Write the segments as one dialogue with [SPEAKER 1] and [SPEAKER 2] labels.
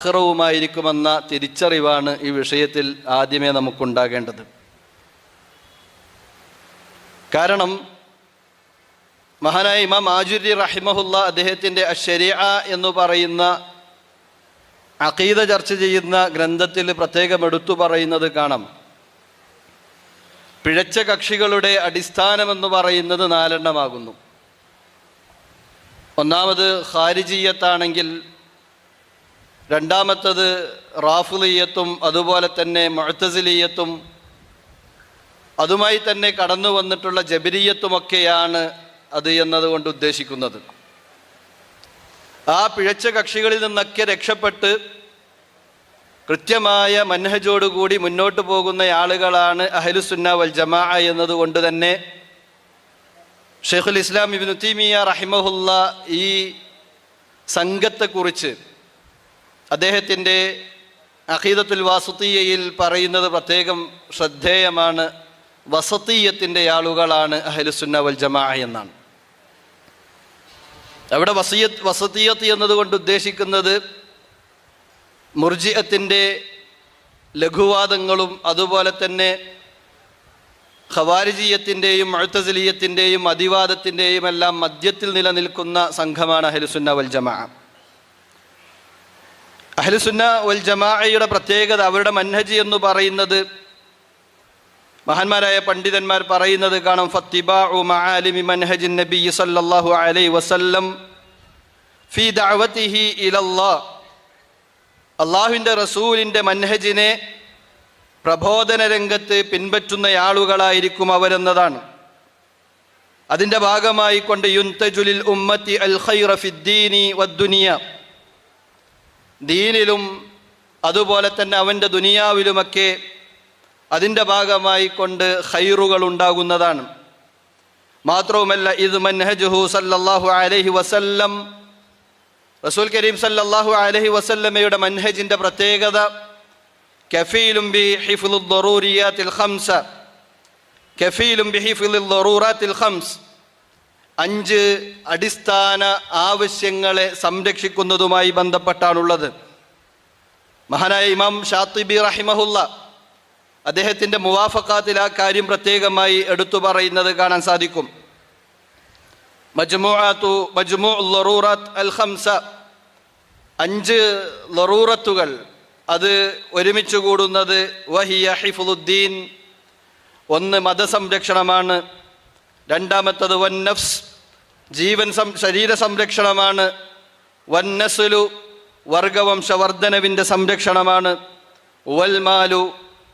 [SPEAKER 1] ആഖിറവുമായിരിക്കുമെന്ന തിരിച്ചറിവാണ് ഈ വിഷയത്തിൽ ആദ്യമേ നമുക്കുണ്ടാകേണ്ടത്. കാരണം മഹാനായ ഇമാം ആജുരി റഹിമഹുല്ല അദ്ദേഹത്തിൻ്റെ അശ്ശരീഅ എന്ന് പറയുന്ന അഖീദ ചർച്ച ചെയ്യുന്ന ഗ്രന്ഥത്തിൽ പ്രത്യേകം എടുത്തു പറയുന്നത് കാണാം. പിഴച്ച കക്ഷികളുടെ അടിസ്ഥാനമെന്ന് പറയുന്നത് 4 എണ്ണമാകുന്നു. ഒന്നാമത് ഖാരിജിയ്യത്താണെങ്കിൽ, രണ്ടാമത്തത് റാഫിളിയ്യത്തും അതുപോലെ തന്നെ മുഅ്തസിലിയ്യത്തും അതുമായി തന്നെ കടന്നു വന്നിട്ടുള്ള ജബരിയ്യത്തുമൊക്കെയാണ് അത് എന്നതുകൊണ്ട് ഉദ്ദേശിക്കുന്നത്. ആ പിഴച്ച കക്ഷികളിൽ നിന്നൊക്കെ രക്ഷപ്പെട്ട് കൃത്യമായ മൻഹജോടുകൂടി മുന്നോട്ട് പോകുന്ന ആളുകളാണ് അഹ്ലുസുന്ന വൽ ജമാഅ എന്നതുകൊണ്ട് തന്നെ ഷെയ്ഖുൽ ഇസ്ലാം ഇബ്നു തൈമിയ്യ റഹിമഹുല്ല ഈ സംഘത്തെക്കുറിച്ച് അദ്ദേഹത്തിൻ്റെ അഖീദത്തുൽ വാസിത്തിയ്യയിൽ പറയുന്നത് പ്രത്യേകം ശ്രദ്ധേയമാണ്. വസത്തിയ്യത്തിൻ്റെ ആളുകളാണ് അഹ്ലുസുന്ന വൽ ജമാഅ എന്നാണ്. അവിടെ വസത്തിയ്യത്ത് എന്നതുകൊണ്ട് ഉദ്ദേശിക്കുന്നത് മുർജിഅത്തിൻ്റെ ലഘുവാദങ്ങളും അതുപോലെ തന്നെ ഖവാരിജിയത്തിൻ്റെയും മുഅ്തസിലിയത്തിൻ്റെയും അതിവാദത്തിൻ്റെയും എല്ലാം മധ്യത്തിൽ നിലനിൽക്കുന്ന സംഘമാണ് അഹ്ലുസുന്ന വൽ ജമാഅ. അഹ്ലുസുന്ന വൽ ജമാഅയുടെ പ്രത്യേകത, അവരുടെ മൻഹജ് എന്ന് പറയുന്നത് മഹാന്മാരായ പണ്ഡിതന്മാർ പറയുന്നത് കാണാം. ഫത്തിബാഉ മആലിമി മൻഹജിൻ നബി സല്ലല്ലാഹു അലൈഹി വസല്ലം ഫീ ദഅവതിഹി ഇലല്ലാഹ്. അല്ലാഹുവിൻ്റെ റസൂലിൻ്റെ മൻഹജിനെ പ്രബോധന രംഗത്ത് പിൻപറ്റുന്ന ആളുകളായിരിക്കും അവരെന്നതാണ്. അതിൻ്റെ ഭാഗമായി കൊണ്ട് യുൻതജുലിൽ ഉമ്മത്തി അൽ ഖൈറ ഫിദ്ദീനി വദ്ദുനിയ, ദീനിലും അതുപോലെ തന്നെ അവൻ്റെ ദുനിയാവിലുമൊക്കെ അതിൻ്റെ ഭാഗമായി കൊണ്ട് ഖൈറുകൾ ഉണ്ടാകുന്നതാണ്. മാത്രവുമല്ല ഇത് മൻഹജുഹു സല്ലല്ലാഹു അലൈഹി വസല്ലം, റസൂൽ കരീം സല്ലല്ലാഹു അലൈഹി വസല്ലമയുടെ മൻഹജിൻ്റെ പ്രത്യേകത കഫീലും ബി ഹിഫ്ളുൽ ദറൂരിയാത്തിൽ ഖംസ, കഫീലും ബി ഹിഫ്ളുൽ ദറൂറാത്തിൽ ഖംസ്, 5 അടിസ്ഥാന ആവശ്യങ്ങളെ സംരക്ഷിക്കുന്നതുമായി ബന്ധപ്പെട്ടാണുള്ളത്. മഹാനായ ഇമാം ഷാത്തിബി റഹിമഹുല്ല അദ്ദേഹത്തിൻ്റെ മുവാഫഖാത്തിൽ ആ കാര്യം പ്രത്യേകമായി എടുത്തു പറയുന്നത് കാണാൻ സാധിക്കും. മജ്മുഉൽ ദറൂറാത്ത് അൽ ഖംസ, 5 ദറൂറത്തുകൾ അത് ഒരുമിച്ച് കൂടുന്നത് വഹിയ ഹിഫ്ളുദ്ദീൻ, ഒന്ന് മതസംരക്ഷണമാണ്, രണ്ടാമത്തത് വന്നഫ്സ് ശരീര സംരക്ഷണമാണ്, വന്നസ്ലു വർഗവംശവർദ്ധനവിൻ്റെ സംരക്ഷണമാണ്, വൽമാലു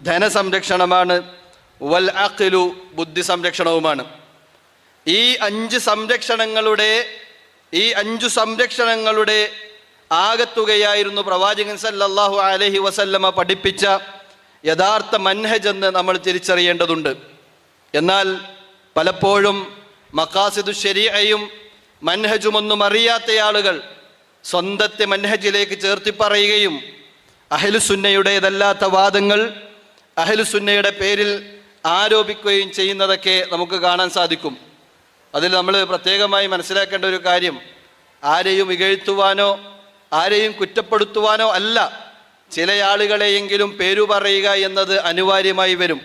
[SPEAKER 1] ധനസംരക്ഷണമാണ്, വൽ അഖ്ലു ബുദ്ധി സംരക്ഷണവുമാണ്. ഈ 5 സംരക്ഷണങ്ങളുടെ ആകത്തുകയായിരുന്നു പ്രവാചകൻ സല്ലല്ലാഹു അലൈഹി വസല്ലമ പഠിപ്പിച്ച യഥാർത്ഥ മൻഹജ് എന്ന് നമ്മൾ തിരിച്ചറിയേണ്ടതുണ്ട്. എന്നാൽ പലപ്പോഴും മഖാസിദു ശരീഅയും മൻഹജുമൊന്നും അറിയാത്ത ആളുകൾ സ്വന്തത്തെ മൻഹജിലേക്ക് ചേർത്തി പറയുകയും അഹ്ലുസുന്നയുടേതല്ലാത്ത വാദങ്ങൾ അഹ്ലുസുന്നയുടെ പേരിൽ ആരോപിക്കുകയും ചെയ്യുന്നതൊക്കെ നമുക്ക് കാണാൻ സാധിക്കും. അതിൽ നമ്മൾ പ്രത്യേകമായി മനസ്സിലാക്കേണ്ട ഒരു കാര്യം, ആരെയും ഇകഴ്ത്തുവാനോ ആരെയും കുറ്റപ്പെടുത്തുവാനോ അല്ല, ചില ആളുകളെയെങ്കിലും പേരു പറയുക എന്നത് അനിവാര്യമായി വരും.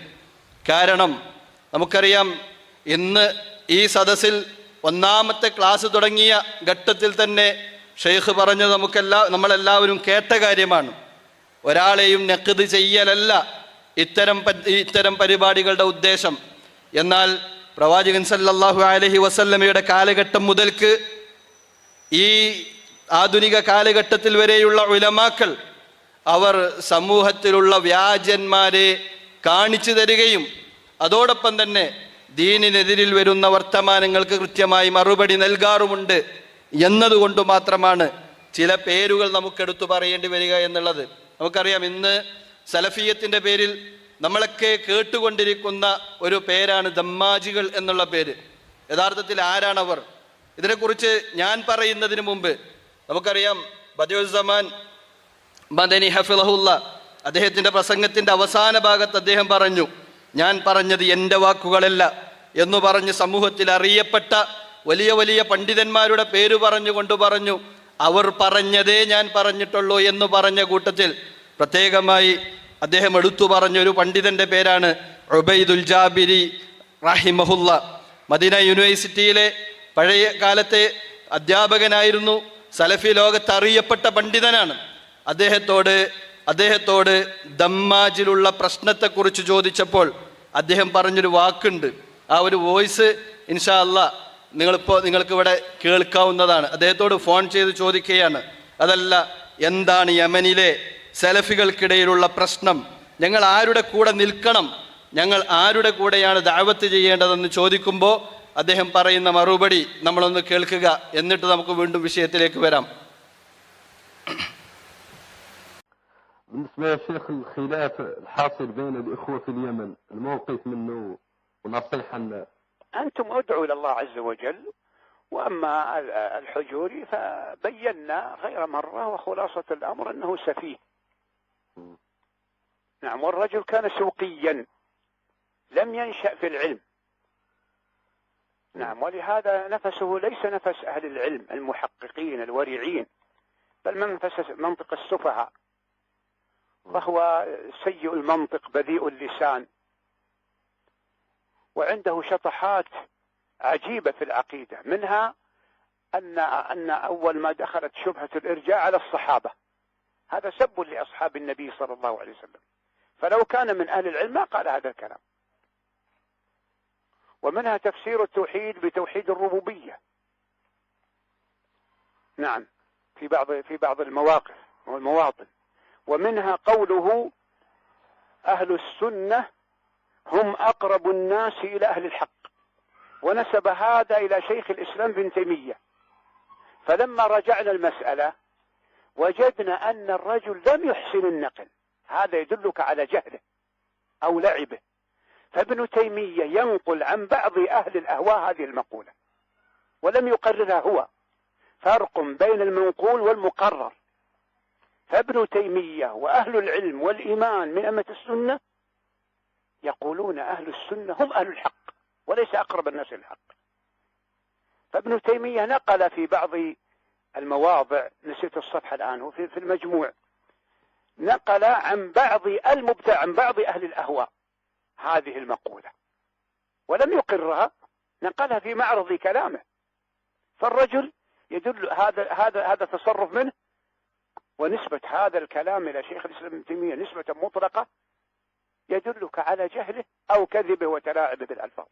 [SPEAKER 1] കാരണം നമുക്കറിയാം, ഇന്ന് ഈ സദസ്സിൽ ഒന്നാമത്തെ ക്ലാസ് തുടങ്ങിയ ഘട്ടത്തിൽ തന്നെ ഷെയ്ഖ് പറഞ്ഞത് നമ്മളെല്ലാവരും കേട്ട കാര്യമാണ്. ഒരാളെയും നഖ്ദ് ചെയ്യലല്ല ഇത്തരം പരിപാടികളുടെ ഉദ്ദേശം. എന്നാൽ പ്രവാചകൻ സല്ലല്ലാഹു അലൈഹി വസല്ലമയുടെ കാലഘട്ടം മുതൽക്ക് ഈ ആധുനിക കാലഘട്ടത്തിൽ വരെയുള്ള ഉലമാക്കൾ അവർ സമൂഹത്തിലുള്ള വ്യാജന്മാരെ കാണിച്ചു തരികയും അതോടൊപ്പം തന്നെ ദീനിനെതിരിൽ വരുന്ന വർത്തമാനങ്ങൾക്ക് കൃത്യമായി മറുപടി നൽകാറുമുണ്ട് എന്നതുകൊണ്ട് മാത്രമാണ് ചില പേരുകൾ നമുക്കെടുത്തു പറയേണ്ടി വരിക എന്നുള്ളത്. നമുക്കറിയാം, ഇന്ന് സലഫിയത്തിൻ്റെ പേരിൽ നമ്മളൊക്കെ കേട്ടുകൊണ്ടിരിക്കുന്ന ഒരു പേരാണ് ദമ്മാജികൾ എന്നുള്ള പേര്. യഥാർത്ഥത്തിൽ ആരാണവർ? ഇതിനെക്കുറിച്ച് ഞാൻ പറയുന്നതിന് മുമ്പ് നമുക്കറിയാം, ബദിഉസ്സമാൻ മദനി ഹഫിളഹുല്ല അദ്ദേഹത്തിൻ്റെ പ്രസംഗത്തിൻ്റെ അവസാന ഭാഗത്ത് അദ്ദേഹം പറഞ്ഞു, ഞാൻ പറഞ്ഞത് എൻ്റെ വാക്കുകളല്ല എന്ന് പറഞ്ഞ് സമൂഹത്തിൽ അറിയപ്പെട്ട വലിയ വലിയ പണ്ഡിതന്മാരുടെ പേര് പറഞ്ഞുകൊണ്ട് പറഞ്ഞു, അവർ പറഞ്ഞതേ ഞാൻ പറഞ്ഞിട്ടുള്ളൂ എന്ന് പറഞ്ഞ കൂട്ടത്തിൽ പ്രത്യേകമായി അദ്ദേഹം എടുത്തു പറഞ്ഞൊരു പണ്ഡിതന്റെ പേരാണ് ഉബൈദുൽ ജാബിരി റഹിമഹുല്ല. മദീന യൂണിവേഴ്സിറ്റിയിലെ പഴയ കാലത്തെ അധ്യാപകനായിരുന്നു. സലഫി ലോകത്ത് അറിയപ്പെട്ട പണ്ഡിതനാണ്. അദ്ദേഹത്തോട് ദമ്മാജിലുള്ള പ്രശ്നത്തെക്കുറിച്ച് ചോദിച്ചപ്പോൾ അദ്ദേഹം പറഞ്ഞൊരു വാക്കുണ്ട്. ആ ഒരു വോയിസ് ഇൻഷാ അല്ലാ നിങ്ങൾക്ക് ഇവിടെ കേൾക്കാവുന്നതാണ്. അദ്ദേഹത്തോട് ഫോൺ ചെയ്ത് ചോദിക്കുകയാണ്, അതല്ല, എന്താണ് യമനിലെ സലഫികൾക്കിടയിലുള്ള പ്രശ്നം, ഞങ്ങൾ ആരുടെ കൂടെ നിൽക്കണം, ഞങ്ങൾ ആരുടെ കൂടെയാണ് ദഅവത്ത് ചെയ്യേണ്ടതെന്ന് ചോദിക്കുമ്പോൾ അദ്ദേഹം പറയുന്ന മറുപടി നമ്മളൊന്ന് കേൾക്കുക. എന്നിട്ട് നമുക്ക് വീണ്ടും വിഷയത്തിലേക്ക് വരാം.
[SPEAKER 2] بالنسبة يا شيخ الخلاف الحاصل بين الإخوة في اليمن الموقف منه ونصيحة
[SPEAKER 3] أنتم ادعوا إلى الله عز وجل، وأما الحجوري فبينا غير مرة وخلاصة الأمر أنه سفيه. نعم، والرجل كان سوقيا لم ينشأ في العلم. نعم، ولهذا نفسه ليس نفس أهل العلم المحققين الورعين، بل منطق السفهاء، وهو سيء المنطق بذيء اللسان، وعنده شطحات عجيبة في العقيدة. منها أن أول ما دخلت شبهة الإرجاء على الصحابة، هذا سب لأصحاب النبي صلى الله عليه وسلم، فلو كان من أهل العلم ما قال هذا الكلام. ومنها تفسير التوحيد بتوحيد الربوبية، نعم، في بعض المواقف والمواطن. ومنها قوله أهل السنة هم أقرب الناس إلى أهل الحق، ونسب هذا إلى شيخ الإسلام ابن تيمية. فلما رجعنا المسألة وجدنا أن الرجل لم يحسن النقل، هذا يدلك على جهله أو لعبه. فابن تيمية ينقل عن بعض أهل الأهواء هذه المقولة ولم يقررها هو، فرق بين المنقول والمقرر. فابن تيمية وأهل العلم والإيمان من أمة السنة يقولون أهل السنة هم أهل الحق وليس أقرب الناس للحق. فابن تيمية نقل في بعض المواضع، نسيت الصفحة الآن، في المجموع، نقل عن بعض أهل الأهواء هذه المقولة ولم يقرها، نقلها في معرض كلامه. فالرجل يدل هذا تصرف منه، ونسبة هذا الكلام إلى شيخ الإسلام ابن تيمية نسبة مطلقة يدلك على جهله أو كذبه وتلاعبه بالألفاظ.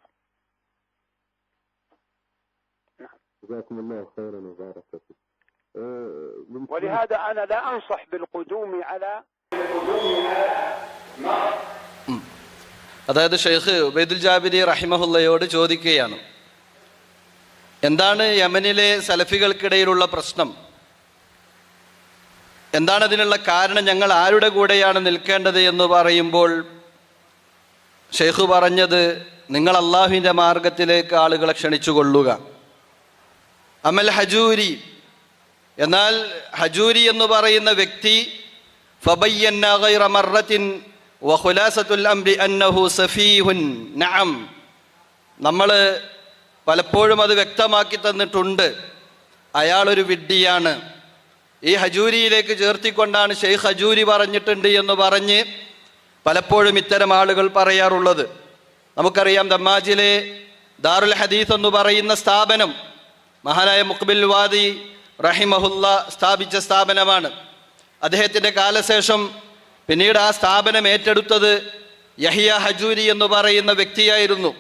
[SPEAKER 3] نعم.
[SPEAKER 2] جزاكم الله خيرا وبارك فيك.
[SPEAKER 3] ولهذا أنا لا أنصح بالقدوم على
[SPEAKER 1] അതായത് ഷെയ്ഖ് ഉബൈദുൽ ജാബിരി റഹിമഹുല്ലയോട് ചോദിക്കുകയാണ്, എന്താണ് യമനിലെ സലഫികൾക്കിടയിലുള്ള പ്രശ്നം, എന്താണ് അതിനുള്ള കാരണം, ഞങ്ങൾ ആരുടെ കൂടെയാണ് നിൽക്കേണ്ടത് എന്ന് പറയുമ്പോൾ ഷെയ്ഖ് പറഞ്ഞത്, നിങ്ങൾ അള്ളാഹുവിൻ്റെ മാർഗത്തിലേക്ക് ആളുകളെ ക്ഷണിച്ചുകൊള്ളുക. അമൽ ഹജൂരി, എന്നാൽ ഹജൂരി എന്ന് പറയുന്ന വ്യക്തി ഫബയ്യന്ന ഗൈറ മർറത്തിൻ വഖുലാസത്തുൽ അംരി അന്നഹു സഫീഹുൻ. നഅം, നമ്മൾ പലപ്പോഴും അത് വ്യക്തമാക്കി തന്നിട്ടുണ്ട്, അയാളൊരു വിഡ്ഢിയാണ്. ഈ ഹജൂരിയിലേക്ക് ചേർത്തിക്കൊണ്ടാണ് ഷെയ്ഖ് ഹജൂരി പറഞ്ഞിട്ടുണ്ട് എന്ന് പറഞ്ഞ് പലപ്പോഴും ഇത്തരം ആളുകൾ പറയാറുള്ളത്. നമുക്കറിയാം, ദമ്മാജിലെ ദാറുൽ ഹദീസ് എന്ന് പറയുന്ന സ്ഥാപനം മഹാനായ മുഖ്ബിൽ വാദി റഹിമഹുല്ല സ്ഥാപിച്ച സ്ഥാപനമാണ്. അദ്ദേഹത്തിൻ്റെ കാലശേഷം പിന്നീട് ആ സ്ഥാപനം ഏറ്റെടുത്തത് യഹിയ ഹജൂരി എന്ന് പറയുന്ന വ്യക്തിയായിരുന്നു.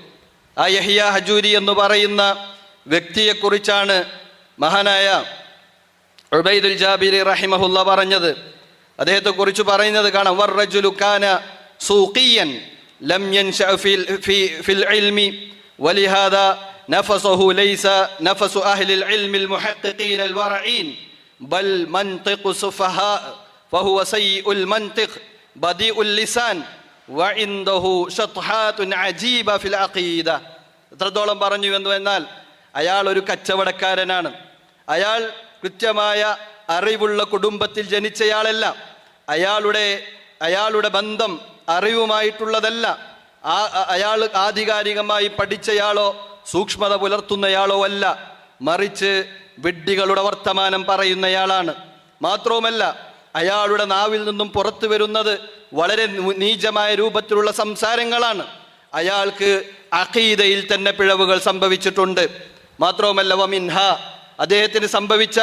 [SPEAKER 1] ആ യഹിയ ഹജൂരി എന്ന് പറയുന്ന വ്യക്തിയെക്കുറിച്ചാണ് മഹാനായ ഉബൈദുൽ ജാബിരി റഹിമഹുല്ല പറഞ്ഞത്. അദ്ദേഹത്തെക്കുറിച്ച് പറയുന്നത് കാണാം, വറജുലു കാന സൂഖിയൻ ലം യൻശഅ ഫിൽ ഇൽമി വലിഹാദാ നഫസുഹു ലൈസ നഫസു അഹ്ലിൽ ഇൽമിൽ മുഹഖഖീൻ അൽ വറഈൻ ബൽ മൻതിഖു സുഫഹാ ഫഹുവ സയ്യിഉൽ മൻതിഖ് ബദീഉൽ ലിസാൻ വഇൻദഹു ശത്ഹാത്തുൻ അജീബ ഫിൽ അഖീദ. എത്രത്തോളം പറഞ്ഞു എന്നാൽ അയാൾ ഒരു കച്ചവടക്കാരനാണ്. അയാൾ കൃത്യമായ അറിവുള്ള കുടുംബത്തിൽ ജനിച്ചയാളല്ല. അയാളുടെ ബന്ധം അറിവുമായിട്ടുള്ളതല്ല. അയാൾ ആധികാരികമായി പഠിച്ചയാളോ സൂക്ഷ്മത പുലർത്തുന്നയാളോ അല്ല. മറിച്ച് വിഡ്ഢികളുടെ വർത്തമാനം പറയുന്നയാളാണ്. മാത്രവുമല്ല അയാളുടെ നാവിൽ നിന്നും പുറത്തു വരുന്നത് വളരെ നീചമായ രൂപത്തിലുള്ള സംസാരങ്ങളാണ്. അയാൾക്ക് അഖീദയിൽ തന്നെ പിഴവുകൾ സംഭവിച്ചിട്ടുണ്ട്. മാത്രവുമല്ല വമിൻഹ, അദ്ദേഹത്തിന് സംഭവിച്ച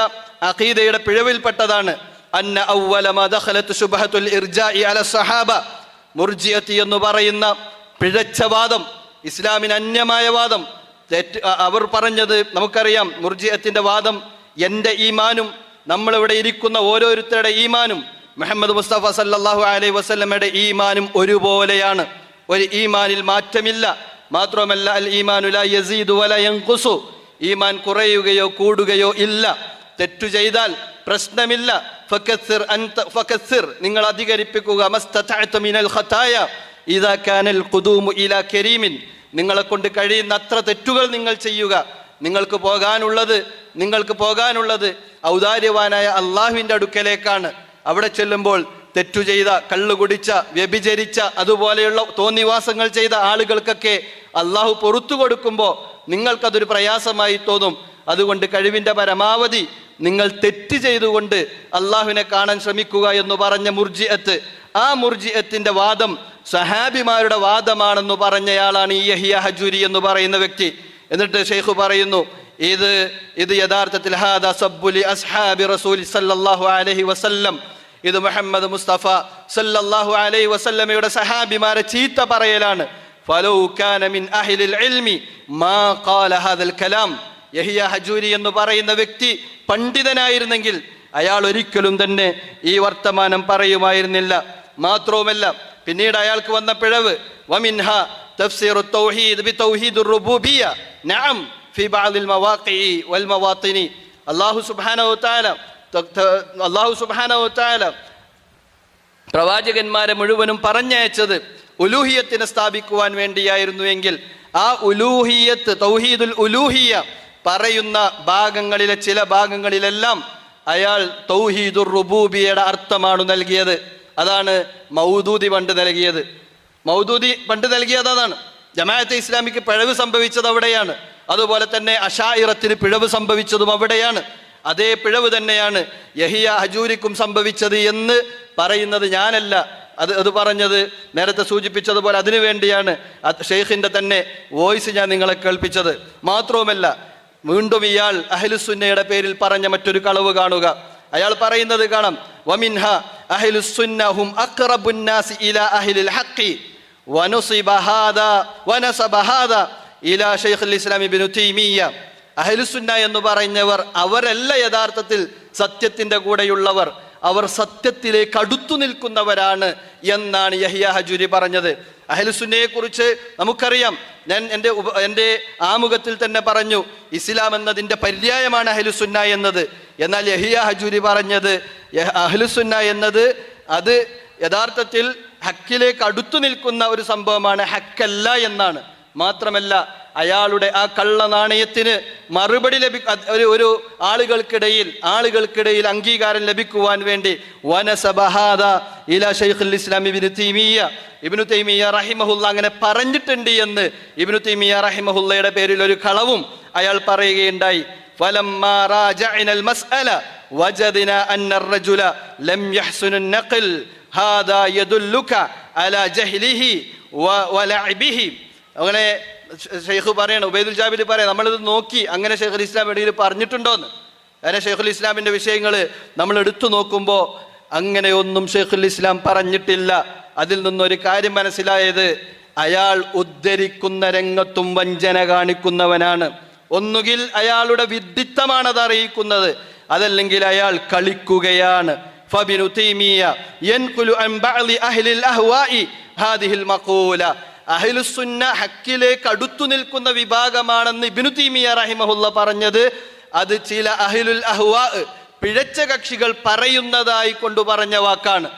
[SPEAKER 1] അഖീദയുടെ പിഴവിൽപ്പെട്ടതാണ് അന്ന അവ്വല മാ ദഖലത് ശുബ്ഹത്തുൽ ഇർജാഇ അല സഹാബ, മുർജിഅത്തി എന്ന് പറയുന്ന പിഴച്ച വാദം, ഇസ്ലാമിന് അന്യമായ വാദം. അവർ പറഞ്ഞത് നമുക്കറിയാം, മുർജിഅത്തിന്റെ വാദം എൻ്റെ ഈമാനും നമ്മളിവിടെ ഇരിക്കുന്ന ഓരോരുത്തരുടെ ഈമാനും മുഹമ്മദ് മുസ്തഫ സല്ലല്ലാഹു അലൈഹി വസല്ലമയുടെ ഈമാനും ഒരുപോലെയാണ്. ഒരു ഈമാനിൽ മാറ്റമില്ല. മാത്രമല്ല അൽ ഈമാനു ലാ യസീദു വലാ യൻഖുസു, ഈമാൻ കുറയുകയോ കൂടുകയോ ഇല്ല. തെറ്റു ചെയ്താൽ പ്രശ്നമില്ല. ഫകസ്സിർ, നിങ്ങൾ അധികരിപ്പിക്കുക. മസ്തതഅത മിനൽ ഖതായ ഇദാ കാനൽ ഖുദൂമു ഇലാ കരീമിൻ, നിങ്ങളെ കൊണ്ട് കഴിയുന്ന അത്ര തെറ്റുകൾ നിങ്ങൾ ചെയ്യുക. നിങ്ങൾക്ക് പോകാനുള്ളത് ഔദാര്യവാനായ അള്ളാഹുവിൻ്റെ അടുക്കലേക്കാണ്. അവിടെ ചെല്ലുമ്പോൾ തെറ്റു ചെയ്ത, കള്ളുകുടിച്ച, വ്യഭിചരിച്ച, അതുപോലെയുള്ള തോന്നിവാസങ്ങൾ ചെയ്ത ആളുകൾക്കൊക്കെ അള്ളാഹു പുറത്തു കൊടുക്കുമ്പോൾ നിങ്ങൾക്കതൊരു പ്രയാസമായി തോന്നും. അതുകൊണ്ട് കഴിവിൻ്റെ പരമാവധി നിങ്ങൾ തെറ്റ് ചെയ്തുകൊണ്ട് അള്ളാഹുവിനെ കാണാൻ ശ്രമിക്കുക എന്ന് പറഞ്ഞ മുർജിഅത്ത്, ആ മുർജിഅത്തിന്റെ വാദം സഹാബിമാരുടെ വാദമാണെന്ന് പറഞ്ഞയാളാണ് ഈ യഹ്യ ഹജൂരി എന്ന് പറയുന്ന വ്യക്തി. എന്നിട്ട് ഷെയ്ഖ് പറയുന്നു, ഇത് യഥാർത്ഥത്തിൽ ഹാദാ സബ്ബുലി അസ്ഹാബി റസൂൽ സല്ലല്ലാഹു അലൈഹി വസല്ലം, ഇത് മുഹമ്മദ് മുസ്തഫ സല്ലല്ലാഹു അലൈഹി വസല്ലമയുടെ സഹാബിമാരെ ചീത്ത പറയലാണ്. ഫലൗ കാന മിൻ അഹ്ലിൽ ഇൽമി മാ ഖാല ഹാദൽ കലാം, യഹ്യ ഹജൂരി എന്ന് പറയുന്ന വ്യക്തി പണ്ഡിതനായിരുന്നെങ്കിൽ അയാൾ ഒരിക്കലും തന്നെ ഈ വർത്തമാനം പറയുമായിരുന്നില്ല. മാത്രവുമല്ല പിന്നീട് അയാൾക്ക് വന്ന പിഴവ് വമിൻഹ തഫ്സീറു തൗഹീദ് ബി തൗഹീദുർ റുബൂബിയ്യ നഅം ഫി ബഅദിൽ മവാഖിഇ വൽ മവാത്തിനി. അല്ലാഹു സുബ്ഹാനഹു വ തആല പ്രവാചകന്മാരെ മുഴുവനും പറഞ്ഞയച്ചത് ഉലൂഹിയത്തിനെ സ്ഥാപിക്കുവാൻ വേണ്ടിയായിരുന്നു എങ്കിൽ ആ ഉലൂഹിയത്ത്, തൗഹീദുൽ ഉലൂഹിയ പറയുന്ന ഭാഗങ്ങളിലെ ചില ഭാഗങ്ങളിലെല്ലാം അയാൾ തൗഹീദുർ റുബൂബിയയുടെ അർത്ഥമാണ് നൽകിയത്. അതാണ് മൗദൂദി പണ്ട് നൽകിയത്. അതാണ് ജമാഅത്തെ ഇസ്ലാമിക്ക് പിഴവ് സംഭവിച്ചത് അവിടെയാണ്. അതുപോലെ തന്നെ അശായിറത്തിന് പിഴവ് സംഭവിച്ചതും അവിടെയാണ്. അതേ പിഴവ് തന്നെയാണ് യഹ്യ ഹജൂരിക്കും സംഭവിച്ചത് എന്ന് പറയുന്നത് ഞാനല്ല. അത് പറഞ്ഞത് നേരത്തെ സൂചിപ്പിച്ചതുപോലെ അതിനു വേണ്ടിയാണ് ഷെയ്ഖിന്റെ തന്നെ വോയിസ് ഞാൻ നിങ്ങളെ കേൾപ്പിച്ചത്. മാത്രവുമല്ല വീണ്ടും ഇയാൾ അഹ്ലുസുന്നയുടെ പേരിൽ പറഞ്ഞ മറ്റൊരു കളവ് കാണുക. അയാൾ പറയുന്നത് കാണാം, വമിൻഹ അഹ്ലുസുന്ന ഹും അഖ്റബുൻ നാസി ഇലാ അഹ്ലിൽ ഹഖ് വനസിബ ഹാദാ ഇലാ ശൈഖുൽ ഇസ്ലാം ഇബ്നു തൈമിയ്യ. അഹ്ലുസുന്ന എന്ന് പറഞ്ഞവർ അവരല്ല യഥാർത്ഥത്തിൽ സത്യത്തിന്റെ കൂടെയുള്ളവർ, അവർ സത്യത്തിലേക്ക് അടുത്തു നിൽക്കുന്നവരാണ് എന്നാണ് യഹ്യ ഹജൂരി പറഞ്ഞത്. അഹ്ലുസുന്നയെ കുറിച്ച് നമുക്കറിയാം. ഞാൻ എൻ്റെ ആമുഖത്തിൽ തന്നെ പറഞ്ഞു, ഇസ്ലാം എന്നതിൻ്റെ പര്യായമാണ് അഹ്ലുസുന്ന എന്നത്. എന്നാൽ യഹ്യ ഹജൂരി പറഞ്ഞത് അഹ്ലുസുന്ന എന്നത് അത് യഥാർത്ഥത്തിൽ ഹക്കിലേക്ക് അടുത്തു നിൽക്കുന്ന ഒരു സംഭവമാണ്, ഹക്കല്ല എന്നാണ്. മാത്രമല്ല അയാളുടെ ആ കള്ള നാണയത്തിന് മറുപടി ഒരു ആളുകൾക്കിടയിൽ അംഗീകാരം ലഭിക്കുവാൻ വേണ്ടി വനസബഹാദ ഇലാ ശൈഖുൽ ഇസ്ലാം ഇബ്നു തൈമിയ്യ റഹിമഹുല്ല അങ്ങനെ പറഞ്ഞിട്ടുണ്ട് എന്ന് ഇബ്നു തൈമിയ്യ റഹിമഹുല്ലയുടെ പേരിൽ ഒരു കളവും അയാൾ പറയുകയുണ്ടായി. ഫലമ്മാ റാജഅനൽ മസ്അല വജദ്നാ അന്ന അർറജുല ലം യഹ്സുനു നഖൽ ഹാദാ യദുല്ലുക അലാ ജഹ്ലിഹി വലഅബിഹി. അങ്ങനെ ഷെയ്ഖ് പറയണം, ഉബൈദുൽ ജാബിരി പറയാം, നമ്മളിത് നോക്കി അങ്ങനെ ഷെയ്ഖുൽ ഇസ്ലാം ഇടയിൽ പറഞ്ഞിട്ടുണ്ടോന്ന്. അങ്ങനെ ഷെയ്ഖുൽ ഇസ്ലാമിന്റെ വിഷയങ്ങൾ നമ്മൾ എടുത്തു നോക്കുമ്പോൾ അങ്ങനെയൊന്നും ഷെയ്ഖുൽ ഇസ്ലാം പറഞ്ഞിട്ടില്ല. അതിൽ നിന്നൊരു കാര്യം മനസ്സിലായത്, അയാൾ ഉദ്ധരിക്കുന്ന രംഗത്തും വഞ്ചന കാണിക്കുന്നവനാണ്. ഒന്നുകിൽ അയാളുടെ വിഡ്ഢിത്തമാണ് അത് അറിയിക്കുന്നത്, അതല്ലെങ്കിൽ അയാൾ കളിക്കുകയാണ്. ഫബിനു തൈമിയ്യ യൻഖുലു അൻ ബഅദി അഹ്ലിൽ അഹ്വാഇ ഹാദിഹിൽ മഖൂല, അഹ്ലുസുന്ന ഹക്കിലേക്ക് അടുത്തു നിൽക്കുന്ന വിഭാഗമാണെന്ന് ഇബ്നു തൈമിയ്യ റഹിമഹുല്ല പറഞ്ഞത് അത് ചില അഹ്ലുൽ അഹ്വാ പിഴച്ച കക്ഷികൾ പറയുന്നതായി കൊണ്ടു പറഞ്ഞ വാക്കാണ്.